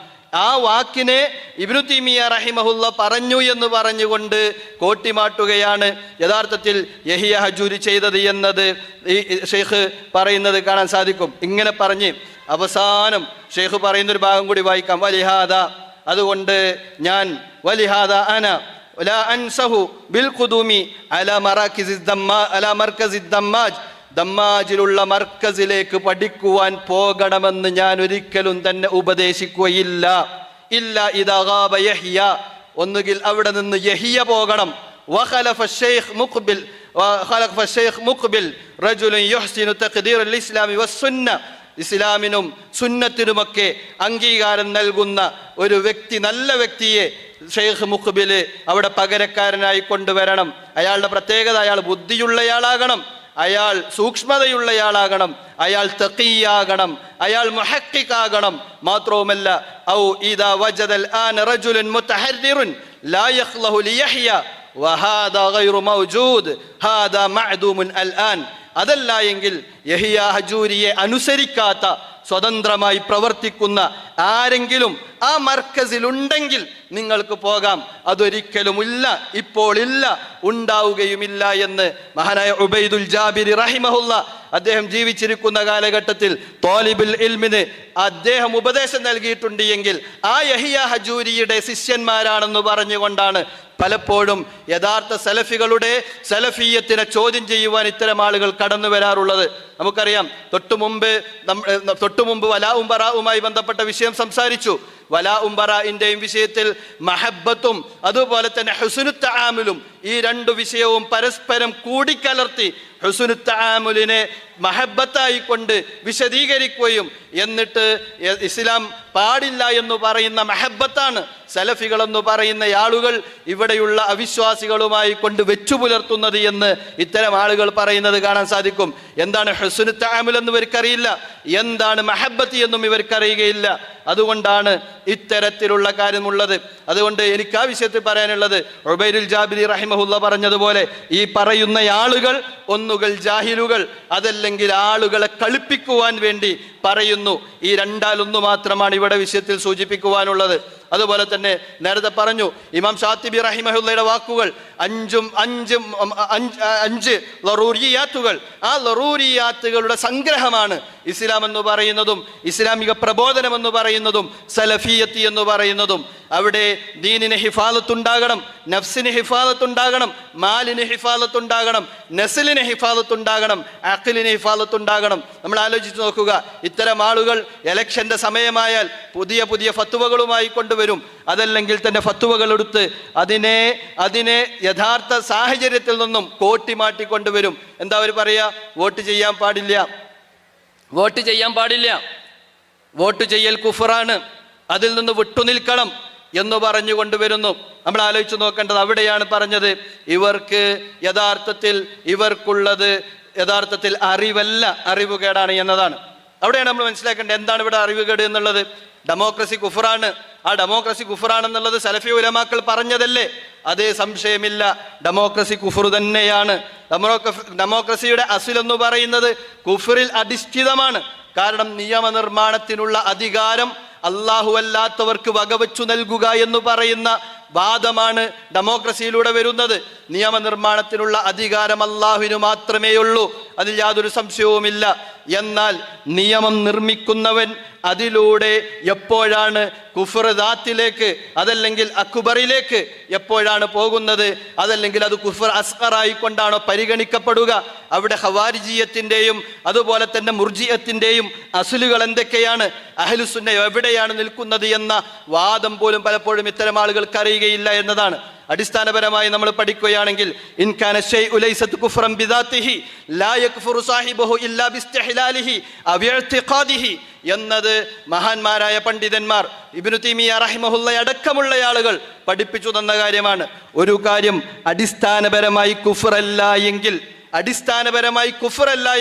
[SPEAKER 1] ആ വാക്കിനെ ഇബ്നു തൈമിയ്യ റഹിമഹുല്ല പറഞ്ഞു എന്ന് പറഞ്ഞുകൊണ്ട് കോട്ടിമാട്ടുകയാണ് യഥാർത്ഥത്തിൽ യഹ്യ ഹജൂരി ചെയ്തത് എന്നത് ഈ ഷെയ്ഖ് പറയുന്നത് കാണാൻ സാധിക്കും. ഇങ്ങനെ പറഞ്ഞ് അവസാനം ഷെയ്ഖ് പറയുന്നൊരു ഭാഗം കൂടി വായിക്കാം. വലിഹാദ, അതുകൊണ്ട് ഞാൻ വലിഹാദ അന لا أنسه بالقدوم على مركز الدماج ദമ്മാജിലുള്ള മർക്കസിലേക്ക് പഠിക്കുവാൻ പോകണമെന്ന് ഞാൻ ഒരിക്കലും തന്നെ ഉപദേശിക്കുകയില്ല. ഇല്ല ഇദാ ഗാബ യഹ്യ, ഒന്നുകിൽ അവിടെ നിന്ന് യഹിയ പോകണം. വഖലഫ ശൈഖ് മുഖ്ബിൽ റജുലുൻ യുഹ്സിനു തഖ്ദീർ അൽ-ഇസ്ലാമി വസ്സുന്ന, ഇസ്ലാമിനും സുന്നത്തിനുമൊക്കെ അംഗീകാരം നൽകുന്ന ഒരു വ്യക്തി, നല്ല വ്യക്തിയെ ഷെയ്ഖ് മുഖ്ബിൽ അവിടെ പകരക്കാരനായി കൊണ്ടുവരണം. അയാളുടെ പ്രത്യേകത, അയാൾ ബുദ്ധിയുള്ളയാളാകണം, അയാൾ സൂക്ഷ്മതയുള്ളയാളാകണം, അയാൾ തഖിയാകണം, അയാൾ മുഹഖിഖാകണം. മാത്രവുമല്ല ഔ ഇദാ വജദൽ ആന റജുലുൻ മുതഹർരിറുൻ ലാ യഖ്ലഹു ലിയഹ്യ വഹാദാ ഗൈറു മൗജൂദ് ഹാദാ മഅദൂമുൻ അൽആൻ. അതല്ല എങ്കിൽ യഹിയ ഹജൂരിയെ അനുസരിക്കാത്ത, സ്വതന്ത്രമായി പ്രവർത്തിക്കുന്ന ആരെങ്കിലും ആ മർക്കസിലുണ്ടെങ്കിൽ നിങ്ങൾക്ക് പോകാം. അതൊരിക്കലും ഇല്ല, ഇപ്പോൾ ഇല്ല, ഉണ്ടാവുകയുമില്ല എന്ന് മഹാനായ ഉബൈദുൽ ജാബിരി റഹിമഹുല്ല അദ്ദേഹം ജീവിച്ചിരിക്കുന്ന കാലഘട്ടത്തിൽ ത്വാലിബുൽ ഇൽമിന് അദ്ദേഹം ഉപദേശം നൽകിയിട്ടുണ്ട് എങ്കിൽ ആ യഹിയ ഹജൂരിയുടെ ശിഷ്യന്മാരാണെന്ന് പറഞ്ഞുകൊണ്ടാണ് പലപ്പോഴും യഥാർത്ഥ സലഫികളുടെ സലഫിയത്തിനെ ചോദ്യം ചെയ്യുവാൻ ഇത്തരം ആളുകൾ കടന്നു വരാറുള്ളത്. നമുക്കറിയാം, തൊട്ടുമുമ്പ് വലാഉം ബറാഉമായി ബന്ധപ്പെട്ട വിഷയം സംസാരിച്ചു. വലാഉം ബറാഇന്റെയും വിഷയത്തിൽ മഹബ്ബത്തും അതുപോലെ തന്നെ ഹുസ്നുൽ തആമുലും, ഈ രണ്ടു വിഷയവും പരസ്പരം കൂടിക്കലർത്തി ഹുസ്നുൽ തആമുലിനെ മഹബ്ബത്തായി കൊണ്ട് വിശദീകരിക്കുകയും എന്നിട്ട് ഇസ്ലാം പാടില്ല എന്ന് പറയുന്ന മഹബ്ബത്താണ് സലഫികൾ എന്ന് പറയുന്ന ആളുകൾ ഇവിടെയുള്ള അവിശ്വാസികളുമായി കൊണ്ട് വെച്ചു പുലർത്തുന്നത് എന്ന് ഇത്തരം ആളുകൾ പറയുന്നത് കാണാൻ സാധിക്കും. എന്താണ് ഹുസ്നുൽ തആമുൽ എന്ന് ഇവർക്കറിയില്ല, എന്താണ് മഹബ്ബത്ത് എന്നും ഇവർക്കറിയുകയില്ല. അതുകൊണ്ടാണ് ഇത്തരത്തിലുള്ള കാര്യമുള്ളത്. അതുകൊണ്ട് എനിക്ക് ആ വിഷയത്തിൽ പറയാനുള്ളത്, ഉബൈദുൽ ജാബിരി റഹിമഹുല്ല പറഞ്ഞതുപോലെ ഈ പറയുന്ന ആളുകൾ ഒന്നുകൾ ജാഹിലുകൾ, അതല്ലെങ്കിൽ ആളുകളെ കളിപ്പിക്കുവാൻ വേണ്ടി പറയുന്നു. ഈ രണ്ടാലൊന്നു മാത്രമാണ് ഇവിടെ വിഷയത്തിൽ സൂചിപ്പിക്കുവാനുള്ളത്. അതുപോലെ തന്നെ നേരത്തെ പറഞ്ഞു ഇമാം ഷാത്തിബി റഹിമഹുല്ലയുടെ വാക്കുകൾ, അഞ്ച് ലറൂരിയാത്തുകൾ, ആ ലറൂരിയാത്തുകളുടെ സംഗ്രഹമാണ് ഇസ്ലാം എന്ന് പറയുന്നതും ഇസ്ലാമിക പ്രബോധനം എന്ന് പറയുന്നതും സലഫിയത്ത് എന്ന് പറയുന്നതും. അവിടെ ദീനിന് ഹിഫാലത്തുണ്ടാകണം, നഫ്സിന് ഹിഫാലത്തുണ്ടാകണം, മാലിന് ഹിഫാലത്തുണ്ടാകണം, നസ്ലിന് ഹിഫാലത്തുണ്ടാകണം, അഖ്ലിന് ഹിഫാലത്തുണ്ടാകണം. നമ്മൾ ആലോചിച്ച് നോക്കുക, ഇത്തരം ആളുകൾ ഇലക്ഷന്റെ സമയമായാൽ പുതിയ പുതിയ ഫത്വകളുമായി കൊണ്ടുവരും. അതല്ലെങ്കിൽ തന്നെ ഫത്വകൾ എടുത്ത് അതിനെ യഥാർത്ഥ സാഹചര്യത്തിൽ നിന്നും കോട്ടി മാറ്റിക്കൊണ്ടുവരും. എന്താ അവർ പറയാ? വോട്ട് ചെയ്യാൻ പാടില്ല, വോട്ട് ചെയ്യാൻ പാടില്ല, വോട്ട് ചെയ്യൽ കുഫറാണ്, അതിൽ നിന്ന് വിട്ടുനിൽക്കണം എന്ന് പറഞ്ഞു കൊണ്ടുവരുന്നു. നമ്മൾ ആലോചിച്ച് നോക്കേണ്ടത് അവിടെയാണ് പറഞ്ഞത്, ഇവർക്ക് ഇവർക്കുള്ളത് യഥാർത്ഥത്തിൽ അറിവല്ല, അറിവുകേടാണ് എന്നതാണ്. അവിടെയാണ് നമ്മൾ മനസ്സിലാക്കേണ്ടത് എന്താണ് ഇവിടെ അറിവുകേട് എന്നുള്ളത്. ഡെമോക്രസി കുഫറാണ്, ആ ഡെമോക്രസി കുഫറാണെന്നുള്ളത് സലഫി ഉലമാക്കൾ പറഞ്ഞതല്ലേ? അതേ സംശയമില്ല, ഡെമോക്രസി കുഫർ തന്നെയാണ്. ഡെമോക്രസിയുടെ അസ്ൽ പറയുന്നത് കുഫറിൽ അധിഷ്ഠിതമാണ്. കാരണം നിയമനിർമ്മാണത്തിനുള്ള അധികാരം അല്ലാഹു അല്ലാത്തവർക്ക് വകവച്ചു നൽകുക എന്ന് പറയുന്ന വാദമാണ് ഡെമോക്രസിയിലൂടെ വരുന്നത്. നിയമനിർമ്മാണത്തിനുള്ള അധികാരം അല്ലാഹുവിന് മാത്രമേ ഉള്ളൂ, അതിൽ യാതൊരു സംശയവുമില്ല. എന്നാൽ നിയമം നിർമ്മിക്കുന്നവൻ അതിലൂടെ എപ്പോഴാണ് കുഫർ ദാത്തിലേക്ക്, അതല്ലെങ്കിൽ അക്ബറിലേക്ക് എപ്പോഴാണ് പോകുന്നത്, അതല്ലെങ്കിൽ അത് കുഫർ അസ്ഗറായി കൊണ്ടാണോ പരിഗണിക്കപ്പെടുക? അവിടെ ഖവാരിജിയത്തിൻ്റെയും അതുപോലെ തന്നെ മുർജിയത്തിൻ്റെയും അസുലുകൾ എന്തൊക്കെയാണ്, അഹ്ലുസുന്ന എവിടെയാണ് നിൽക്കുന്നത് എന്ന വാദം പോലും പലപ്പോഴും ഇത്തരം ആളുകൾക്ക് അറിയുകയില്ല എന്നതാണ്. അടിസ്ഥാനപരമായി നമ്മൾ പഠിക്കുകയാണെങ്കിൽ ഇൻകാന ശൈഉ ലൈസത് കുഫ്റൻ ബിദാതിഹി ലാ യക്ഫുറു സാഹിബഹു ഇല്ലാ ബിസ്തിഹ്ലാലിഹി അവ ഇഅ്തിഖാദിഹി എന്നത് മഹാന്മാരായ പണ്ഡിതന്മാർ ഇബ്നു തൈമിയ്യ റഹിമഹുല്ല അടക്കമുള്ള ആളുകൾ പഠിപ്പിച്ചു തന്ന കാര്യമാണ്. ഒരു കാര്യം അടിസ്ഥാനപരമായി കുഫറല്ല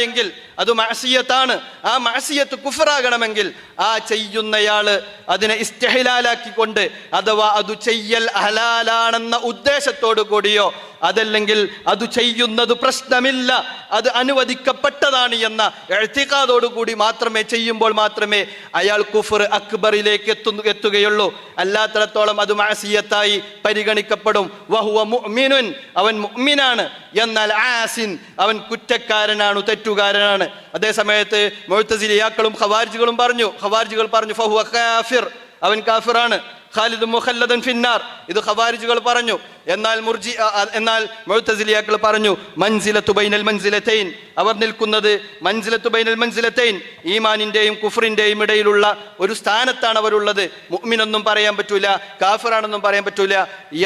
[SPEAKER 1] എങ്കിൽ അത് മഅസിയത്താണ്. ആ മഅസിയത്ത് കുഫറാകണമെങ്കിൽ ആ ചെയ്യുന്നയാള് അതിനെ ഇസ്തിഹ്ലാലാക്കിക്കൊണ്ട്, അഥവാ അത് ചെയ്യൽ ഹലാലാണെന്ന ഉദ്ദേശത്തോടു കൂടിയോ, അതല്ലെങ്കിൽ അത് ചെയ്യുന്നത് പ്രശ്നമില്ല, അത് അനുവദിക്കപ്പെട്ടതാണ് എന്ന ഇഅ്തിഖാദോടുകൂടി മാത്രമേ ചെയ്യുമ്പോൾ മാത്രമേ അയാൾ കുഫർ അക്ബറിലേക്ക് എത്തുകയുള്ളൂ. അല്ലാത്തിടത്തോളം അത് മഅസിയത്തായി പരിഗണിക്കപ്പെടും. വഹുവ മുഅ്മിനുൻ, അവൻ മുഅ്മിനാണ്. എന്നാൽ ആസിൻ, അവൻ കുറ്റക്കാരനാണ്, തെറ്റുകാരനാണ്. അതേസമയത്ത് മുഅ്തസിലിയാക്കളും ഖവാരിജികൾ പറഞ്ഞു ഫഹുവ കാഫിർ, അവൻ കാഫിറാണ്. ഖാലിദുൻ മുഖല്ലദൻ ഫിന്നാർ. ഇത് ഖവാരിജുകൾ പറഞ്ഞു. എന്നാൽ മുഅ്തസിലിയാക്കൾ പറഞ്ഞു മൻസിലത്തു ബൈനൽ മൻസിലതൈൻ, അവർ നിൽക്കുന്നത് മൻസിലത്തു ബൈനൽ മൻസിലതൈൻ, ഈമാനിന്റെയും കുഫറിന്റെയും ഇടയിലുള്ള ഒരു സ്ഥാനത്താണ് അവരുള്ളത്. മുഅ്മിനൊന്നും പറയാൻ പറ്റൂല, കാഫിറാണെന്നും പറയാൻ പറ്റൂല.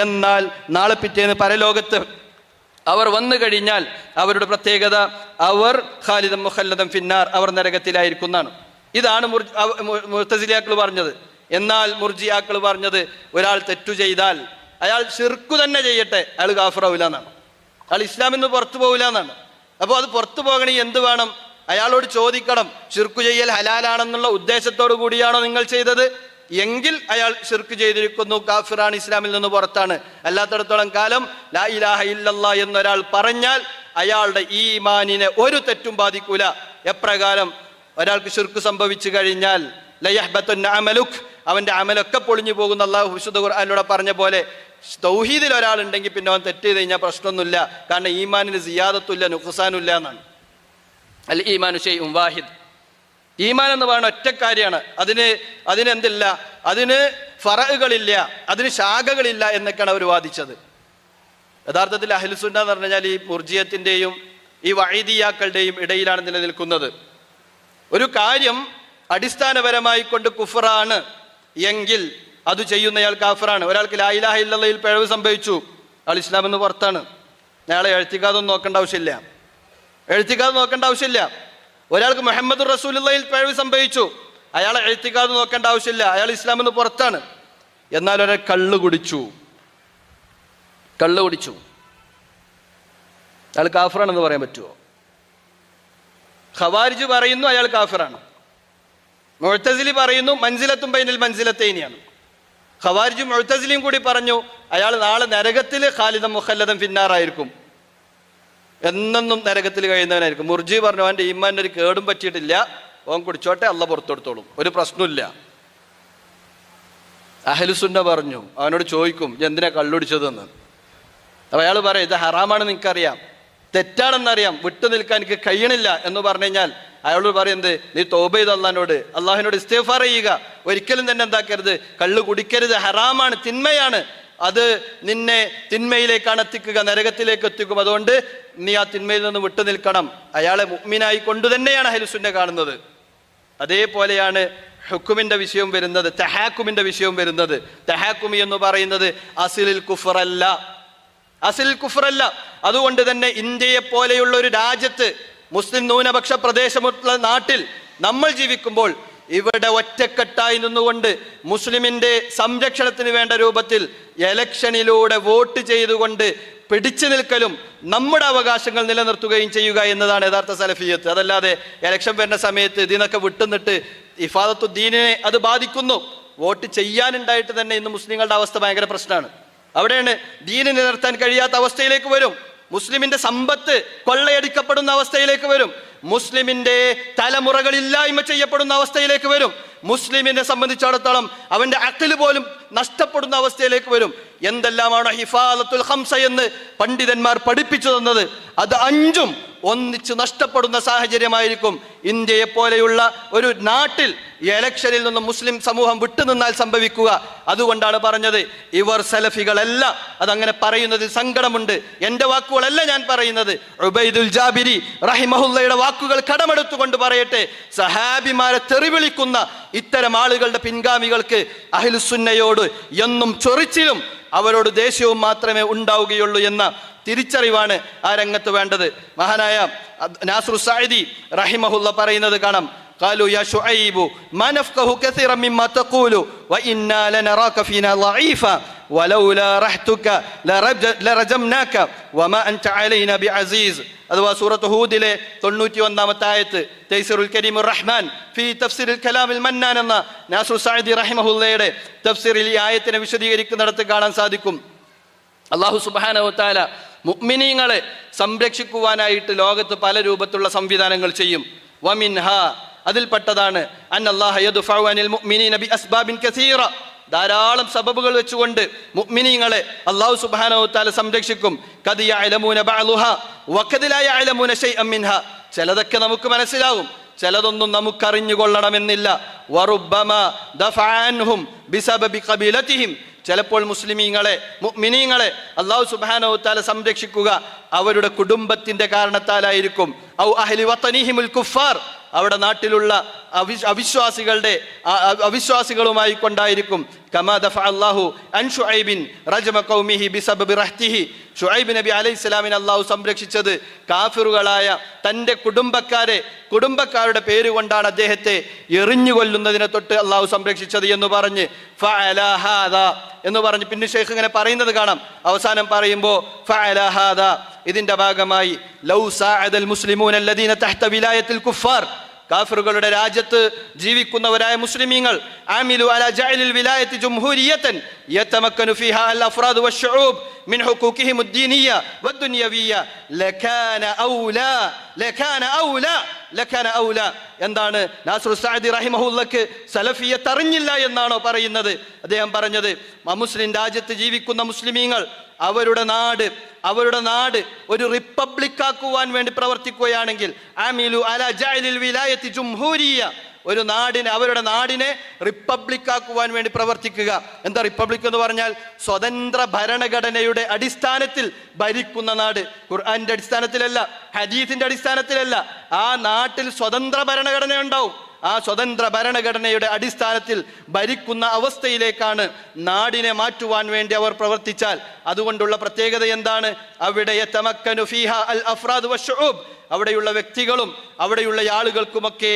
[SPEAKER 1] എന്നാൽ നാളെ പിറ്റേന്ന് പരലോകത്ത് അവർ വന്നു കഴിഞ്ഞാൽ അവരുടെ പ്രത്യേകത അവർ ഖാലിദൻ മുഖല്ലദൻ ഫിന്നാർ, അവർ നരകത്തിലായിരിക്കുന്നതാണ്. ഇതാണ് മുഅ്തസിലിയാക്കൾ പറഞ്ഞത്. എന്നാൽ മുർജിയാക്കൾ പറഞ്ഞത് ഒരാൾ തെറ്റു ചെയ്താൽ അയാൾ ശിർക്ക് തന്നെ ചെയ്യട്ടെ, അയാൾ കാഫിറാവില്ല എന്നാണ്. അയാൾ ഇസ്ലാമിൽ നിന്ന് പുറത്തു പോകില്ല എന്നാണ്. അപ്പോൾ അത് പുറത്തു പോകണമെങ്കിൽ എന്ത് വേണം? അയാളോട് ചോദിക്കണം, ശിർക്ക് ചെയ്യൽ ഹലാലാണെന്നുള്ള ഉദ്ദേശത്തോടു കൂടിയാണോ നിങ്ങൾ ചെയ്തത്? എങ്കിൽ അയാൾ ശിർക്ക് ചെയ്തിരിക്കുന്നു, കാഫിറാണ്, ഇസ്ലാമിൽ നിന്ന് പുറത്താണ്. അല്ലാത്തിടത്തോളം കാലം ലാ ഇലാഹ ഇല്ലല്ലാഹ് എന്നൊരാൾ പറഞ്ഞാൽ അയാളുടെ ഈമാനിനെ ഒരു തെറ്റും ബാധിക്കൂല. എപ്രകാരം ഒരാൾക്ക് ശിർക്ക് സംഭവിച്ചു കഴിഞ്ഞാൽ ലയഹ്ബത്തുന്ന അമലുക്, അവന്റെ അമലൊക്കെ പൊളിഞ്ഞു പോകുന്ന അല്ലാഹു വിശുദ്ധ ഖുർആനിലൂടെ പറഞ്ഞ പോലെ തൗഹീദിൽ ഒരാളുണ്ടെങ്കിൽ പിന്നെ അവൻ തെറ്റ് ചെയ്ത് കഴിഞ്ഞാൽ പ്രശ്നമൊന്നുമില്ല. കാരണം ഈമാനിന് സിയാദത്തുല്ല, നുഖ്സാനുല്ല എന്നാണ്. അൽ ഈമാനു ശൈഉൻ വാഹിദ്. ഈമാൻ എന്ന് പറയുന്ന ഒറ്റക്കാര്യാണ്. അതിനെന്തില്ല, അതിന് ഫറഉകളില്ല, അതിന് ശാഖകളില്ല എന്നൊക്കെയാണ് അവർ വാദിച്ചത്. യഥാർത്ഥത്തിൽ അഹ്ലുസുന്ന എന്ന് പറഞ്ഞാൽ ഈ മുർജിയത്തിന്റെയും ഈ വഈദിയാക്കളുടെയും ഇടയിലാണ് നിലനിൽക്കുന്നത്. ഒരു കാര്യം അടിസ്ഥാനപരമായി കൊണ്ട് കുഫറാണ് എങ്കിൽ അത് ചെയ്യുന്നയാൾ കാഫിറാണ്. ഒരാൾക്ക് ലാ ഇലാഹ ഇല്ലല്ലാഹയിൽ പിഴവ് സംഭവിച്ചു, ആൾ ഇസ്ലാമിൽ നിന്ന് പുറത്താണ്. അയാളെ എഴുത്തിക്കാതൊന്നും നോക്കേണ്ട ആവശ്യമില്ല. ഒരാൾക്ക് മുഹമ്മദ് റസൂലുള്ളാഹിൽ പിഴവ് സംഭവിച്ചു, അയാളെ എഴുത്തിക്കാതെ നോക്കേണ്ട ആവശ്യമില്ല, അയാൾ ഇസ്ലാമിൽ നിന്ന് പുറത്താണ്. എന്നാൽ ഒരാൾ കള്ള് കുടിച്ചു, അയാൾ കാഫിറാണെന്ന് പറയാൻ പറ്റുമോ? ഖവാരിജ് പറയുന്നു അയാൾ കാഫിറാണ്. മുഅ്തസിലി പറയുന്നു മൻസിലത്തും ബൈനൽ മൻസിലത്തൈനിയാണ്. ഖവാരിജും മുഅ്തസിലിയും കൂടി പറഞ്ഞു അയാൾ നാളെ നരകത്തിൽ ഖാലിദൻ മുഖല്ലദൻ ഫിന്നാറായിരിക്കും, എന്നെന്നും നരകത്തിൽ കഴിയുന്നവനായിരിക്കും. മുർജി പറഞ്ഞു അവൻ്റെ ഈമാനിന് ഒരു കേടും പറ്റിയിട്ടില്ല, ഓൻ കുടിച്ചോട്ടെ, അള്ളാഹ് പുറത്തെടുത്തോളും, ഒരു പ്രശ്നമില്ല. അഹ്ലുസുന്ന പറഞ്ഞു, അവനോട് ചോദിക്കും എന്തിനാ കള്ളുടിച്ചതെന്ന്. അപ്പോൾ അയാൾ പറയും ഇത് ഹറാമാണ്, നിനക്കറിയാം, തെറ്റാണെന്നറിയാം, വിട്ടു നിൽക്കാൻ എനിക്ക് കഴിയണില്ല എന്ന് പറഞ്ഞു കഴിഞ്ഞാൽ അയാളോട് പറയുന്നത് നീ തൗബ ചെയ്ത് അള്ളാഹിനോട് ഇസ്തിഗ്ഫാർ ചെയ്യുക, ഒരിക്കലും തന്നെ എന്താക്കരുത്, കള്ളു കുടിക്കരുത്, ഹറാമാണ്, തിന്മയാണ്, അത് നിന്നെ തിന്മയിലേക്കാണ് എത്തിക്കുക, നരകത്തിലേക്ക് എത്തിക്കും. അതുകൊണ്ട് നീ ആ തിന്മയിൽ നിന്ന് വിട്ടു നിൽക്കണം. അയാളെ മുഅ്മിനായി കൊണ്ടു തന്നെയാണ് അഹ്ലുസുന്ന കാണുന്നത്. അതേപോലെയാണ് ഹുക്കുമിന്റെ വിഷയം വരുന്നത്, തഹാക്കുമിന്റെ വിഷയം വരുന്നത്. തഹാക്കുമി എന്ന് പറയുന്നത് അസ്ലിൽ കുഫറല്ല. അതുകൊണ്ട് തന്നെ ഇന്ത്യയെ പോലെയുള്ള ഒരു രാജ്യത്ത്, മുസ്ലിം ന്യൂനപക്ഷ പ്രദേശമുള്ള നാട്ടിൽ നമ്മൾ ജീവിക്കുമ്പോൾ ഇവിടെ ഒറ്റക്കെട്ടായി നിന്നുകൊണ്ട് മുസ്ലിമിന്റെ സംരക്ഷണത്തിന് വേണ്ട രൂപത്തിൽ എലക്ഷനിലൂടെ വോട്ട് ചെയ്തുകൊണ്ട് പിടിച്ചു നിൽക്കലും നമ്മുടെ അവകാശങ്ങൾ നിലനിർത്തുകയും ചെയ്യുക എന്നതാണ് യഥാർത്ഥ സലഫിയത്ത്. അതല്ലാതെ എലക്ഷൻ വരുന്ന സമയത്ത് ഇതിനൊക്കെ വിട്ടുനിന്നിട്ട് ഇഫാദത്തുദ്ദീനിനെ അത് ബാധിക്കുന്നു. വോട്ട് ചെയ്യാനുണ്ടായിട്ട് തന്നെ ഇന്ന് മുസ്ലിങ്ങളുടെ അവസ്ഥ ഭയങ്കര പ്രശ്നമാണ്. അവിടെയാണ് ദീന് നിലനിർത്താൻ കഴിയാത്ത അവസ്ഥയിലേക്ക് വരും. മുസ്ലിമിന്റെ സമ്പത്ത് കൊള്ളയടിക്കപ്പെടുന്ന അവസ്ഥയിലേക്ക് വരും. മുസ്ലിമിന്റെ തലമുറകളില്ലായ്മ ചെയ്യപ്പെടുന്ന അവസ്ഥയിലേക്ക് വരും. മുസ്ലിമിനെ സംബന്ധിച്ചിടത്തോളം അവന്റെ അഖ്ല് പോലും നഷ്ടപ്പെടുന്ന അവസ്ഥയിലേക്ക് വരും. എന്തെല്ലാമാണ് ഹിഫാലത്തുൽ ഖംസ എന്ന് പണ്ഡിതന്മാർ പഠിപ്പിച്ചു തന്നത്, അത് അഞ്ചും ഒന്നിച്ച് നഷ്ടപ്പെടുന്ന സാഹചര്യമായിരിക്കും ഇന്ത്യയെ പോലെയുള്ള ഒരു നാട്ടിൽ എലക്ഷനിൽ നിന്ന് മുസ്ലിം സമൂഹം വിട്ടുനിന്നാൽ സംഭവിക്കുക. അതുകൊണ്ടാണ് പറഞ്ഞത് ഇവർ സലഫികളല്ല. അതങ്ങനെ പറയുന്നതിൽ സങ്കടമുണ്ട്. എൻ്റെ വാക്കുകളല്ല ഞാൻ പറയുന്നത്, ഉബൈദുൽ ജാബിരി റഹിമഹുല്ലയുടെ വാക്കുകൾ കടമെടുത്തുകൊണ്ട് പറയട്ടെ, സഹാബിമാരെ തെറിവിളിക്കുന്ന ഇത്തരം ആളുകളുടെ പിൻഗാമികൾക്ക് അഹ്ലുസുന്നയോട് എന്നും ചൊറിച്ചിലും അവരോട് ദേഷ്യവും മാത്രമേ ഉണ്ടാവുകയുള്ളൂ എന്ന തിരിച്ചറിവാണ് ആ രംഗത്ത് വേണ്ടത്. മഹാനായ നാസ്റു സഅദി റഹിമഹുല്ല പറയുന്നത് കാണാം, قالوا يا شعيب ما نفقه كثيرا مما تقول وإنا لنراك فينا ضعيفا ولولا رحتك لرجمناك وما أنت علينا بعزيز. അഥവാ സൂറത്ത് ഹൂദിലെ 91-ാമത്തെ ആയത്ത്, തൈസിറുൽ കരീമുർ റഹ്മാൻ ഫീ തഫ്സീറിൽ കലാമിൽ മന്നാൻ എന്ന നാസ്റു സഅദി റഹിമഹുല്ലയുടെ തഫ്സീറിൽ ഈ ആയത്തിനെ വിശദീകരിക്കുന്നിടത്ത് കാണാൻ സാധിക്കും, അല്ലാഹു സുബ്ഹാനഹു വ തആല മുഅ്മിനീങ്ങളെ സംരക്ഷിക്കുവാനായിട്ട് ലോകത്ത് പല രൂപത്തിലുള്ള സംവിധാനങ്ങൾ ചെയ്യും. വമിൻഹ, അതിൽപ്പെട്ടതാണ് അന്നല്ലാഹ യദ്ഫഉ അനിൽ മുഅ്മിനീന ബിഅസ്ബാബിൻ കസീറ, ധാരാളം സബബുകൾ വെച്ചുകൊണ്ട് മുഅ്മിനീങ്ങളെ അല്ലാഹു സുബ്ഹാനഹു വ തആല സംരക്ഷിക്കും. ഖദ് യഅലമൂന ബഅലുഹാ വഖദ് ലാ യഅലമൂന ശൈഅൻ മിൻഹാ, ചിലതൊക്കെ നമുക്ക് മനസ്സിലാവും, ചിലതൊന്നും നമുക്കറിഞ്ഞുകൊള്ളണമെന്നില്ല. വറുബ്ബമ ദഫഅൻഹും ബിസബബി ഖബീലതിഹിം, ചിലപ്പോൾ മുസ്ലിമീങ്ങളെ മുഅ്മിനീങ്ങളെ അല്ലാഹു സുബ്ഹാനഹു വ തആല സംരക്ഷിക്കുക അവരുടെ കുടുംബത്തിന്റെ കാരണത്താലായിരിക്കും. ഔ അഹ്ലി വതനിഹിമുൽ കുഫാർ, അവിടെ നാട്ടിലുള്ള അവിശ്വാസികളുമായി കൊണ്ടായിരിക്കും. കമാ ദഫഅ അല്ലാഹു അൻ ശുഐബിൻ റജമ ഖൗമിഹി ബിസബബി റഹ്തിഹി, ശുഐബ് നബി അലൈഹിസ്സലാമിനെ അല്ലാഹു സംരക്ഷിച്ചത് കാഫിറുകളായ തൻ്റെ കുടുംബക്കാരുടെ പേര് കൊണ്ടാണ് അദ്ദേഹത്തെ എറിഞ്ഞു കൊല്ലുന്നതിനെ തൊട്ട് അല്ലാഹു സംരക്ഷിച്ചത് എന്ന് പറഞ്ഞ് ഫഅല ഹാദാ എന്ന് പറഞ്ഞ് പിന്നെ ഷെയ്ഖ് ഇങ്ങനെ പറയുന്നത് കാണാം. അവസാനം പറയുമ്പോൾ ഫഅല ഹാദാ, ഇതിന്റെ ഭാഗമായി ലൗ സഅദൽ മുസ്ലിമൂന അല്ലദീന തഹ്ത വിലായത്തിൽ കുഫാർ, കാഫിറുകളുടെ രാജ്യത്ത് ജീവിക്കുന്നവരായ മുസ്ലിമീങ്ങൾ ആമിലു അലാ ജഅലിൽ വിലായത്തി ജംഹൂരിയതൻ യതമക്കനു ഫീഹാ അൽ അഫ്റാദ് വശുഊബ് മിൻ ഹുഖൂഖിഹിം അദ്ദീനിയ്യ വദ്ദുനിയവിയ്യ ലകാന ഔലാ. എന്താണ് നാസിർ സഅദി റഹിമഹുല്ലക്ക് സലഫിയത്ത് അറിഞ്ഞില്ല എന്നാണോ പറയുന്നത്? അദ്ദേഹം പറഞ്ഞത് മുസ്ലിം രാജ്യത്ത് ജീവിക്കുന്ന മുസ്ലിമീങ്ങൾ അവരുടെ നാട് ഒരു റിപ്പബ്ലിക്കാക്കുവാൻ വേണ്ടി പ്രവർത്തിക്കുകയാണെങ്കിൽ ആമിലു അലാ ജഅലിൽ വിലായത്തി ജംഹൂരിയ്യ, അവരുടെ നാടിനെ റിപ്പബ്ലിക്കാക്കുവാൻ വേണ്ടി പ്രവർത്തിക്കുക. എന്താ റിപ്പബ്ലിക് എന്ന് പറഞ്ഞാൽ? സ്വതന്ത്ര ഭരണഘടനയുടെ അടിസ്ഥാനത്തിൽ ഭരിക്കുന്ന നാട്. ഖുർആന്റെ അടിസ്ഥാനത്തിലല്ല, ഹദീസിന്റെ അടിസ്ഥാനത്തിലല്ല. ആ നാട്ടിൽ സ്വതന്ത്ര ഭരണഘടന ഉണ്ടാവും. ആ സ്വതന്ത്ര ഭരണഘടനയുടെ അടിസ്ഥാനത്തിൽ ഭരിക്കുന്ന അവസ്ഥയിലേക്കാണ് നാടിനെ മാറ്റുവാൻ വേണ്ടി അവർ പ്രവർത്തിച്ചാൽ അതുകൊണ്ടുള്ള പ്രത്യേകത എന്താണ്? അവിടെ യതമക്കനു ഫീഹാ അൽ അഫ്റാദ് വശുഊബ്, അവിടെയുള്ള വ്യക്തികളും അവിടെയുള്ള ആളുകൾക്കുമൊക്കെ